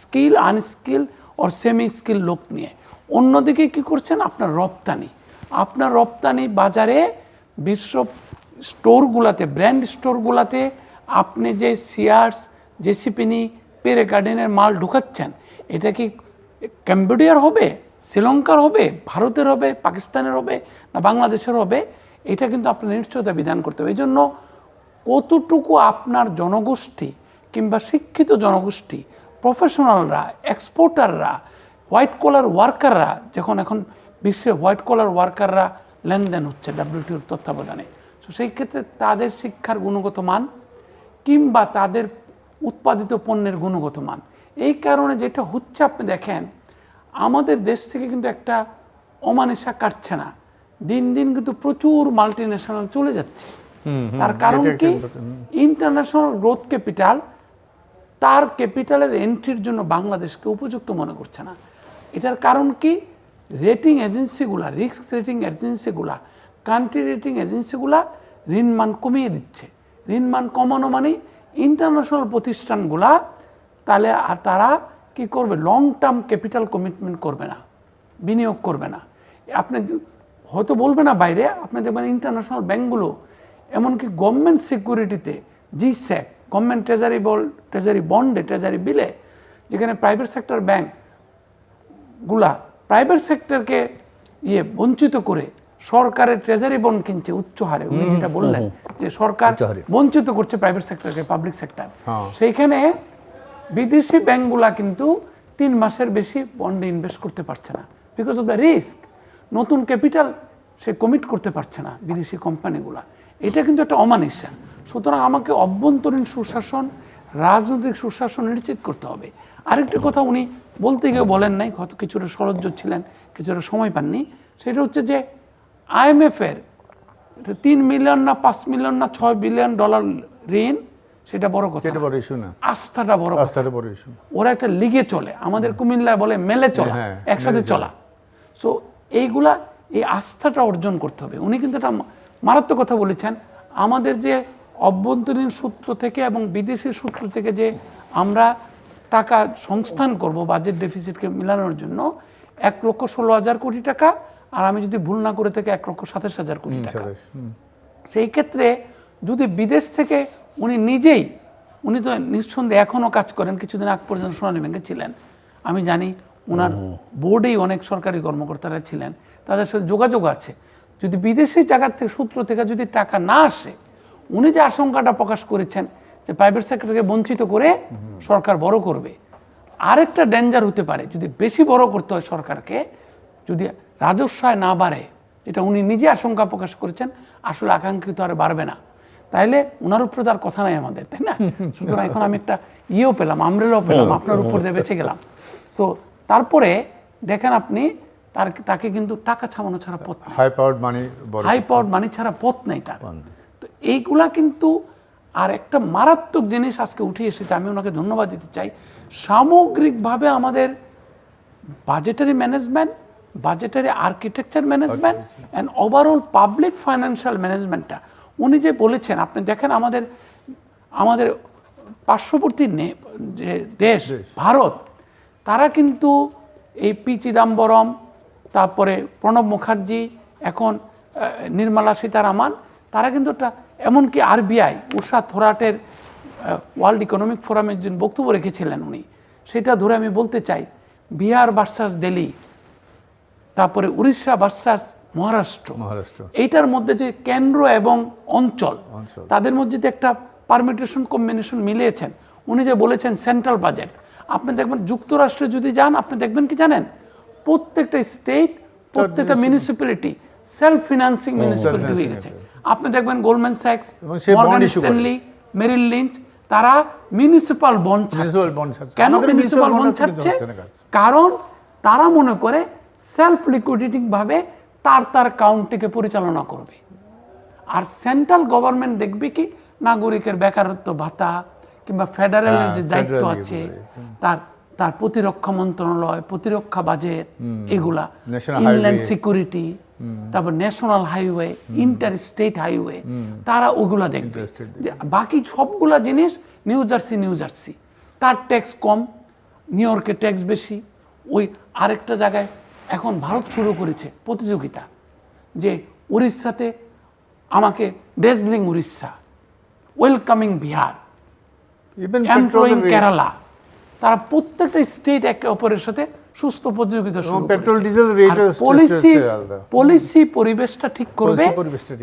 স্কিল আনস্কিল ওর সেমি স্কিল লোক নিয়ে। অন্যদিকে কি করছেন? আপনার রপ্তানি। আপনার রপ্তানি বাজারে বিশ্ব স্টোরগুলোতে, ব্র্যান্ড স্টোরগুলোতে আপনি যে সিয়ার্স, জেসিপেনি, পেরে গার্ডেনের মাল ঢুকাচ্ছেন, এটা কি কম্বোডিয়ার হবে, শ্রীলঙ্কার হবে, ভারতের হবে, পাকিস্তানের হবে, না বাংলাদেশের হবে? এটা কিন্তু আপনার নিশ্চয়তা বিধান করতে হবে। এই জন্য কতটুকু আপনার জনগোষ্ঠী কিংবা শিক্ষিত জনগোষ্ঠী, প্রফেশনালরা, এক্সপোর্টাররা, হোয়াইট কলার ওয়ার্কাররা, যখন এখন বিশ্বে হোয়াইট কলার ওয়ার্কাররা লেনদেন হচ্ছে ডাব্লিউটিওর তত্ত্বাবধানে, তো সেই ক্ষেত্রে তাদের শিক্ষার গুণগত মান কিংবা তাদের উৎপাদিত পণ্যের গুণগত মান, এই কারণে যেটা হচ্ছে আপনি দেখেন আমাদের দেশ থেকে কিন্তু একটা অমানিসা কাটছে না, দিন দিন কিন্তু প্রচুর মাল্টি ন্যাশনাল চলে যাচ্ছে। তার কারণ কি? ইন্টারন্যাশনাল গ্রোথ ক্যাপিটাল তার ক্যাপিটালের এন্ট্রির জন্য বাংলাদেশকে উপযুক্ত মনে করছে না। এটার কারণ কি? রেটিং এজেন্সিগুলা, রিস্ক রেটিং এজেন্সিগুলা, কান্ট্রি রেটিং এজেন্সিগুলা ঋণ মান কমিয়ে দিচ্ছে। ঋণ মান কমানো মানে ইন্টারন্যাশনাল প্রতিষ্ঠানগুলা তাহলে আর তারা কি করবে? লং টার্ম ক্যাপিটাল কমিটমেন্ট করবে না, বিনিয়োগ করবে না। আপনি হয়তো বলবে না বাইরে, আপনি দেখবেন ইন্টারন্যাশনাল ব্যাঙ্কগুলো এমনকি গভর্নমেন্ট সিকিউরিটিতে, জিস্যাক, গভর্নমেন্ট ট্রেজারি বন্ডে, ট্রেজারি বিলে, যেখানে প্রাইভেট সেক্টর ব্যাঙ্কগুলা প্রাইভেট সেক্টরকে বঞ্চিত করে সরকারের ট্রেজারি বন্ড কিনছে উচ্চ হারে। উনি যেটা বললেন যে সরকার বঞ্চিত করছে প্রাইভেট সেক্টরকে, পাবলিক সেক্টর। সেইখানে বিদেশি ব্যাঙ্কগুলা কিন্তু 3 মাসের বেশি বন্ডে ইনভেস্ট করতে পারছে না, বিকজ অফ দ্য রিস্ক। নতুন ক্যাপিটাল সে কমিট করতে পারছে না বিদেশি কোম্পানিগুলা। এটা কিন্তু একটা অমানিসা। সুতরাং আমাকে অভ্যন্তরীণ সুশাসন, রাজনৈতিক সুশাসন নিশ্চিত করতে হবে। আরেকটি কথা উনি বলতে গিয়ে বলেন নাই, হয়তো কিছুটা সলজ্জ ছিলেন, কিছুটা সময় পাননি, সেটা হচ্ছে যে IMF-এর 3 মিলিয়ন না 5 মিলিয়ন না 6 বিলিয়ন ডলার ঋণ, সেটা বড় কথা, আস্থাটা বড় কথা। ওরা একটা লিগে চলে, আমাদের কুমিল্লায় বলে মেলে চলা, একসাথে চলা। সো এইগুলা, এই আস্থাটা অর্জন করতে হবে। উনি কিন্তু একটা মারাত্মক কথা বলেছেন, আমাদের যে অভ্যন্তরীণ সূত্র থেকে এবং বিদেশি সূত্র থেকে যে আমরা টাকা সংস্থান করব বাজেট ডেফিসিটকে মিলানোর জন্য 1,16,000 কোটি টাকা, আর আমি যদি ভুল না করে থাকি 1,27,000 কোটি টাকা। সেই ক্ষেত্রে যদি বিদেশ থেকে উনি নিজেই, উনি তো নিঃসন্দেহে এখনও কাজ করেন, কিছুদিন আগ পর্যন্ত সোনালী ব্যাংকে ছিলেন, আমি জানি ওনার বোর্ডেই অনেক সরকারি কর্মকর্তারা ছিলেন, তাদের সাথে যোগাযোগ আছে। যদি বিদেশি জায়গার থেকে, সূত্র থেকে যদি টাকা না আসে, উনি যে আশঙ্কাটা প্রকাশ করেছেন যে প্রাইভেট সেক্টরকে বঞ্চিত করে সরকার বড় করবে, আরেকটা ডেঞ্জার হতে পারে যদি বেশি বড় করতে হয় সরকারকে, যদি রাজস্ব আয় না বাড়ে, যেটা উনি নিজে আশঙ্কা প্রকাশ করেছেন, আসলে আকাঙ্ক্ষিত আর বাড়বে না, তাইলে ওনার উপরে তার কথা নাই আমাদের, তাই না? সুতরাং এখন আমি একটা পেলাম, আমরেলাও পেলাম, আপনার উপর দিয়ে বেঁচে গেলাম। সো তারপরে দেখেন আপনি তাকে কিন্তু টাকা ছাপানো ছাড়া পথ নেই, হাই পাওয়ার মানি ছাড়া পথ নেই তার। তো এইগুলা কিন্তু, আর একটা মারাত্মক জিনিস আজকে উঠে এসেছে, আমি ওনাকে ধন্যবাদ দিতে চাই, সামগ্রিকভাবে আমাদের budgetary management, budgetary architecture management and overall public financial ম্যানেজমেন্টটা উনি যে বলেছেন, আপনি দেখেন আমাদের পার্শ্ববর্তী যে দেশ ভারত, তারা কিন্তু এই পি চিদাম্বরম, তারপরে প্রণব মুখার্জি, এখন নির্মলা সীতারামন, তারা কিন্তু একটা, এমনকি RBI, উষা থোরাটের ওয়ার্ল্ড ইকোনমিক ফোরামের যে বক্তব্য রেখেছিলেন উনি, সেটা ধরে আমি বলতে চাই, বিহার ভার্সাস দিল্লি, তারপরে উড়িষ্যা ভার্সাস মহারাষ্ট্র, এইটার মধ্যে যে কেন্দ্র এবং অঞ্চল, তাদের মধ্যে যে একটা পারমিটেশন কম্বিনেশন মিলিয়েছেন, উনি যে বলেছেন সেন্ট্রাল বাজেট, আপনি দেখবেন যুক্তরাষ্ট্রে যদি যান, আপনি দেখবেন কি জানেন, প্রত্যেকটা স্টেট, প্রত্যেকটা মিউনিসিপ্যালিটি সেলফ ফিনান্সিং মিউনিসিপ্যালিটি হয়ে গেছে। আপনি দেখবেন গোল্ডম্যান স্যাক্স, মর্গান স্ট্যানলি, মেরিল লিঞ্চ, তারা মিউনিসিপাল বন্ড ছাড়ছে। কেন মিউনিসিপাল বন্ড ছাড়ছে? কারণ তারা মনে করে সেলফ লিকুইডিটি ভাবে তার কাউন্টিকে পরিচালনা করবে। আর সেন্ট্রাল গভর্নমেন্ট দেখবে কি নাগরিকের বেকারত্ব ভাতা কিংবা ফেডারেলের যে দায়িত্ব আছে, তার প্রতিরক্ষা মন্ত্রণালয়, প্রতিরক্ষা বাজেট, এগুলা, ইনল্যান্ড সিকিউরিটি, তারপর national highway, inter state highway, তারা ওগুলা দেখবে। বাকি সবগুলা জিনিস নিউ জার্সি তার ট্যাক্স কম, নিউ ইয়র্কের ট্যাক্স বেশি। ওই আরেকটা জায়গায় এখন ভারত শুরু করেছে প্রতিযোগিতা, যে উড়িষ্যাতে আমাকে dazzling Orissa, welcoming Bihar, employing Kerala, তারা প্রত্যেকটা স্টেট একে অপরের সাথে সুস্থ প্রতিযোগিতা শুরু করেছে। পলিসি পরিবেশটা ঠিক করবে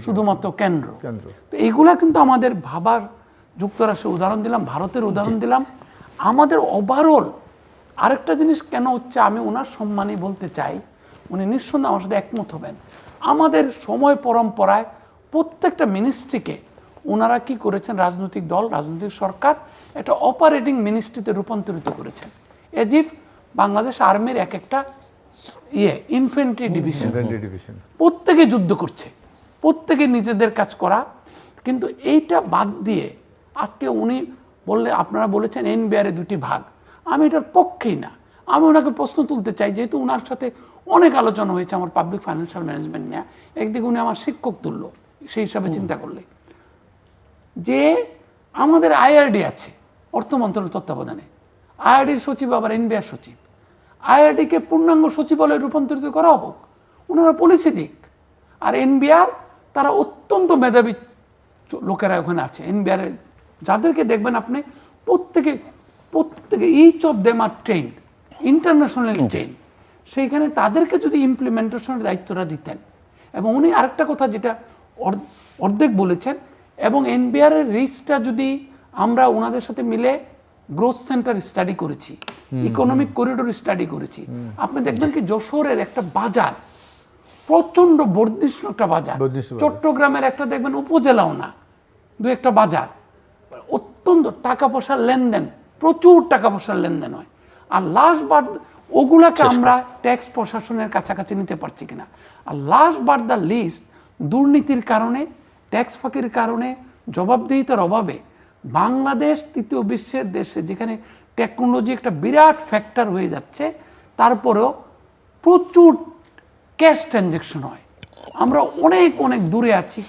শুধুমাত্র কেন্দ্র। তো এইগুলা কিন্তু আমাদের ভাবার, যুক্তরাষ্ট্রের উদাহরণ দিলাম, ভারতের উদাহরণ দিলাম, আমাদের ওভারঅল আরেকটা জিনিস কেন হচ্ছে, আমি ওনার সম্মানই বলতে চাই, উনি নিঃসন্দেহে আমার সাথে একমত হবেন। আমাদের সময় পরম্পরায় প্রত্যেকটা মিনিস্ট্রিকে ওনারা কি করেছেন, রাজনৈতিক দল, রাজনৈতিক সরকার একটা অপারেটিং মিনিস্ট্রিতে রূপান্তরিত করেছেন। এজিফ বাংলাদেশ আর্মির এক একটা ইনফ্যান্ট্রি ডিভিশন, প্রত্যেকে যুদ্ধ করছে, প্রত্যেকে নিজেদের কাজ করা। কিন্তু এইটা বাদ দিয়ে আজকে উনি বললে, আপনারা বলেছেন এনবিআর-এ দুটি ভাগ, আমি এটার পক্ষেই না। আমি ওনাকে প্রশ্ন তুলতে চাই, যেহেতু ওনার সাথে অনেক আলোচনা হয়েছে আমার পাবলিক ফাইন্যান্সিয়াল ম্যানেজমেন্ট নিয়ে, একদিকে উনি আমার শিক্ষক তুল্য, সেই হিসাবে চিন্তা করলে, যে আমাদের আইআরডি আছে অর্থ মন্ত্রণালয়ের তত্ত্বাবধানে, আইআরডির সচিব আবার এনবিআর সচিব, আইআরডিকে পূর্ণাঙ্গ সচিবালয়ে রূপান্তরিত করা হোক, ওনারা পলিসি দিক। আর এনবিআর, তারা অত্যন্ত মেধাবী লোকেরা ওখানে আছে এনবিআর, যাদেরকে দেখবেন আপনি প্রত্যেকে each of them are trained, internationally trained. সেইখানে তাদেরকে যদি ইমপ্লিমেন্টেশনের দায়িত্বটা দিতেন, এবং উনি আরেকটা কথা যেটা অর্ধেক বলেছেন, এবং এনবিআর-এর রিচটা যদি আমরা ওনাদের সাথে মিলে গ্রোথ সেন্টার স্টাডি করেছি, ইকোনমিক করিডোর স্টাডি করেছি, আপনি দেখবেন কি যশোরের একটা বাজার প্রচন্ড বর্ধিষ্ণু একটা বাজার, চট্টগ্রামের একটা দেখবেন উপজেলাও না, দু একটা বাজার, অত্যন্ত টাকা পয়সার লেনদেন, প্রচুর টাকা পয়সার লেনদেন হয়। আর লাস্ট বার ওগুলাকে আমরা ট্যাক্স প্রশাসনের কাছাকাছি নিতে পারছি কিনা। আর লাস্ট বার দ্য লিস্ট, দুর্নীতির কারণে, ট্যাক্স ফাঁকির কারণে, জবাবদিহিতার অভাবে বাংলাদেশ তৃতীয় বিশ্বের দেশে, যেখানে টেকনোলজি একটা বিরাট ফ্যাক্টর হয়ে যাচ্ছে, তারপরেও প্রচুর ক্যাশ ট্রানজ্যাকশন হয়। আমরা অনেক অনেক দূরে আছি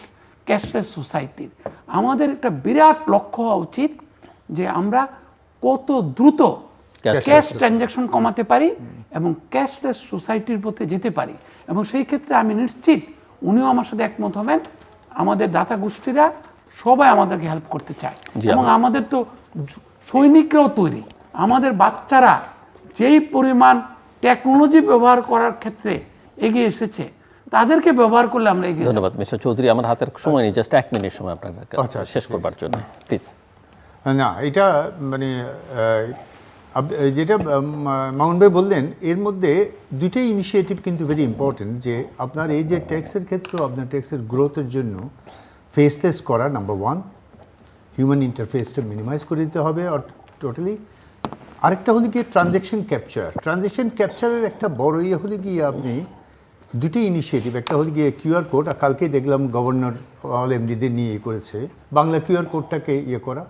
ক্যাশলেস সোসাইটির। আমাদের একটা বিরাট লক্ষ্য হওয়া উচিত যে আমরা কত দ্রুত ক্যাশ ট্রানজ্যাকশন কমাতে পারি এবং ক্যাশলেস সোসাইটির পথে যেতে পারি। এবং সেই ক্ষেত্রে আমি নিশ্চিত উনিও আমার সাথে একমত হবেন, আমাদের দাতা গোষ্ঠীরা সবাই আমাদেরকে হেল্প করতে চায়। এবং আমাদের তো সৈনিকরাও তৈরি, আমাদের বাচ্চারা যেই পরিমাণ টেকনোলজি ব্যবহার করার ক্ষেত্রে এগিয়ে এসেছে, তাদেরকে ব্যবহার করলে আমরা এগিয়ে। ধন্যবাদ মিস্টার চৌধুরী, আমার হাতের সময় নেই, জাস্ট 1 মিনিট সময় আপনার শেষ করবার জন্য প্লিজ। না, এটা মানে যেটা মামুন ভাই বললেন, এর মধ্যে দুইটাই ইনিশিয়েটিভ কিন্তু ভেরি ইম্পর্টেন্ট, যে আপনার এই যে ট্যাক্সের ক্ষেত্রে আপনার ট্যাক্সের গ্রোথের জন্য ফেসলেস করা, নাম্বার 1, হিউম্যান ইন্টারফেসটা মিনিমাইজ করে দিতে হবে টোটালি। আরেকটা হলো গিয়ে ট্রানজ্যাকশন ক্যাপচারের একটা বড় ইয়ে হলে গিয়ে আপনি দুটি ইনিশিয়েটিভ, একটা হলো গিয়ে কিউআর কোড, আর কালকে দেখলাম গভর্নর অল এমডিদের নিয়ে করেছে বাংলা কিউআর কোডটাকে ইয়ে করা,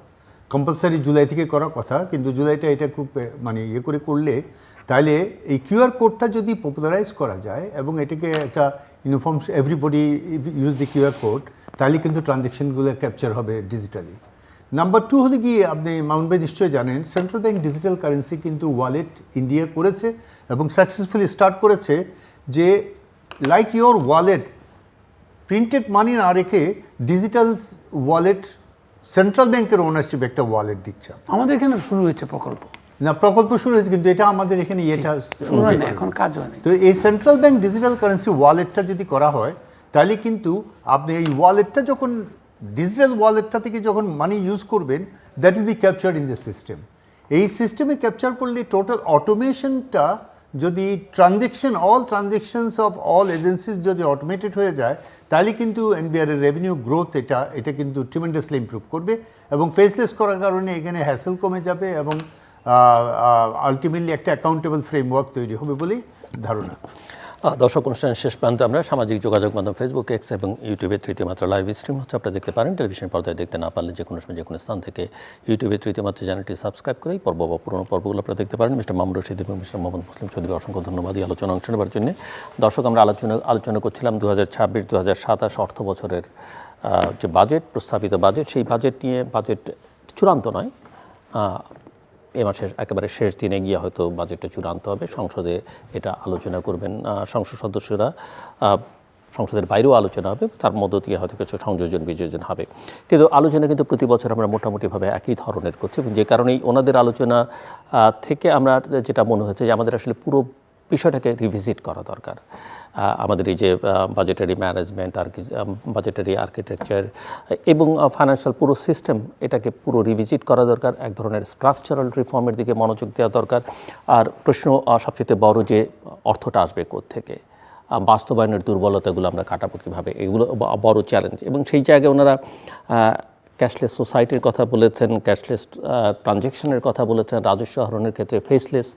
কম্পালসারি জুলাই থেকে করার কথা, কিন্তু জুলাইটা এটা খুব মানে ইয়ে করে করলে, তাহলে এই কিউআর কোডটা যদি পপুলারাইজ করা যায় এবং এটাকে একটা uniform, everybody use the QR code, তাহলে কিন্তু ট্রানজ্যাকশনগুলো ক্যাপচার হবে ডিজিটালি। নাম্বার 2 হলে গিয়ে আপনি মাউন্ট ভাই নিশ্চয়ই জানেন, সেন্ট্রাল ব্যাংক ডিজিটাল কারেন্সি কিন্তু ওয়ালেট ইন্ডিয়া করেছে এবং সাকসেসফুলি স্টার্ট করেছে, যে লাইক ইয়োর ওয়ালেট, প্রিন্টেড মানি না রেখে ডিজিটাল ওয়ালেট সেন্ট্রাল ব্যাংকের ওনারশিপ একটা ওয়ালেট দিচ্ছে। আমাদের এখানে শুরু হয়েছে প্রকল্প, না প্রকল্প শুরু হয়েছে, কিন্তু এটা আমাদের এখানে শুরু হয় না, এখন কাজ হয়নি। তো এই সেন্ট্রাল ব্যাংক ডিজিটাল কারেন্সি ওয়ালেটটা যদি করা হয়, তাহলে কিন্তু আপনি এই ওয়ালেটটা যখন ডিজিটাল ওয়ালেটটা থেকে যখন মানি ইউজ করবেন, that will be captured in the system. এই সিস্টেমে ক্যাপচার করলে টোটাল অটোমেশনটা যদি all transactions of all agencies যদি অটোমেটেড হয়ে যায়, তাহলে কিন্তু এনবিআর এর রেভিনিউ গ্রোথ এটা কিন্তু ট্রিমেন্ডাসলি ইমপ্রুভ করবে, এবং ফেসলেস করার কারণে এখানে হ্যাসেল কমে যাবে, এবং আলটিমেটলি একটা অ্যাকাউন্টেবল ফ্রেমওয়ার্ক তৈরি হবে বলেই ধারণা। দর্শক, অনুষ্ঠানের শেষ প্রান্তে আমরা সামাজিক যোগাযোগ মাধ্যম ফেসবুক, এক্স এবং ইউটিউবে তৃতীয় মাত্রা লাইভ স্ট্রিম হচ্ছে, আপনারা দেখতে পারেন। টেলিভিশন পর্দায় দেখতে না পারলে যে কোনো সময় যে কোনো স্থান থেকে ইউটিউবে তৃতীয় মাত্রা চ্যানেলটি সাবস্ক্রাইব করে পর্ব বা পুরোনো পর্বগুলো আপনারা দেখতে পারেন। মিস্টার মামুন রশিদ এবং মিস্টার মোহাম্মদ মুসলিম চৌধুরী, অসংখ্য ধন্যবাদ এই আলোচনা অংশ নেবার জন্য। দর্শক, আমরা আলোচনা করছিলাম 2026-2027 অর্থ বছরের যে বাজেট, প্রস্তাবিত বাজেট, সেই বাজেট নিয়ে। বাজেট চূড়ান্ত নয়, এ মাসের একেবারে শেষ দিনে গিয়ে হয়তো বাজেটটা চূড়ান্ত হবে, সংসদে এটা আলোচনা করবেন সংসদ সদস্যরা, সংসদের বাইরেও আলোচনা হবে, তার মধ্য দিয়ে হয়তো কিছু সংযোজন বিযোজন হবে। কিন্তু আলোচনা কিন্তু প্রতি বছর আমরা মোটামুটিভাবে একই ধরনের করছি, এবং যে কারণেই ওনাদের আলোচনা থেকে আমরা যেটা মনে হচ্ছে যে আমাদের আসলে পুরো বিষয়টাকে রিভিজিট করা দরকার। আমাদের এই যে বাজেটারি ম্যানেজমেন্ট, বাজেটারি আর্কিটেকচার এবং ফাইন্যান্সিয়াল পুরো সিস্টেম, এটাকে পুরো রিভিজিট করা দরকার। এক ধরনের স্ট্রাকচারাল রিফর্মের দিকে মনোযোগ দেওয়া দরকার। আর প্রশ্ন সবচেয়ে বড় যে অর্থটা আসবে কোত্থেকে, বাস্তবায়নের দুর্বলতাগুলো আমরা কাটাবো কীভাবে, এগুলো বড় চ্যালেঞ্জ। এবং সেই জায়গায় ওনারা ক্যাশলেস সোসাইটির কথা বলেছেন, ক্যাশলেস ট্রানজ্যাকশনের কথা বলেছেন, রাজস্ব আহরণের ক্ষেত্রে ফেসলেস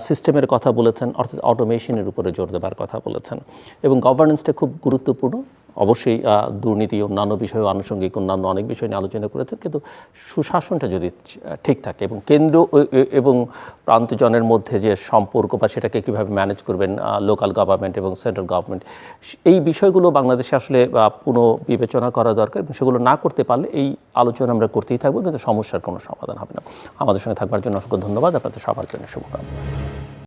সিস্টেমের কথা বলেছেন, অর্থাৎ অটোমেশনের উপরে জোর দেবার কথা বলেছেন। এবং গভর্নেন্সটা খুব গুরুত্বপূর্ণ। অবশ্যই দুর্নীতি, অন্যান্য বিষয়, আনুষঙ্গিক অন্যান্য অনেক বিষয় নিয়ে আলোচনা করেছেন, কিন্তু সুশাসনটা যদি ঠিক থাকে এবং কেন্দ্র এবং প্রান্তজনের মধ্যে যে সম্পর্ক বা সেটাকে কীভাবে ম্যানেজ করবেন লোকাল গভর্নমেন্ট এবং সেন্ট্রাল গভর্নমেন্ট, এই বিষয়গুলো বাংলাদেশে আসলে পুনঃ বিবেচনা করা দরকার। এবং সেগুলো না করতে পারলে এই আলোচনা আমরা করতেই থাকবো, কিন্তু সমস্যার কোনো সমাধান হবে না। আমাদের সঙ্গে থাকবার জন্য অসংখ্য ধন্যবাদ, আপনাদের সবার জন্য শুভকামনা।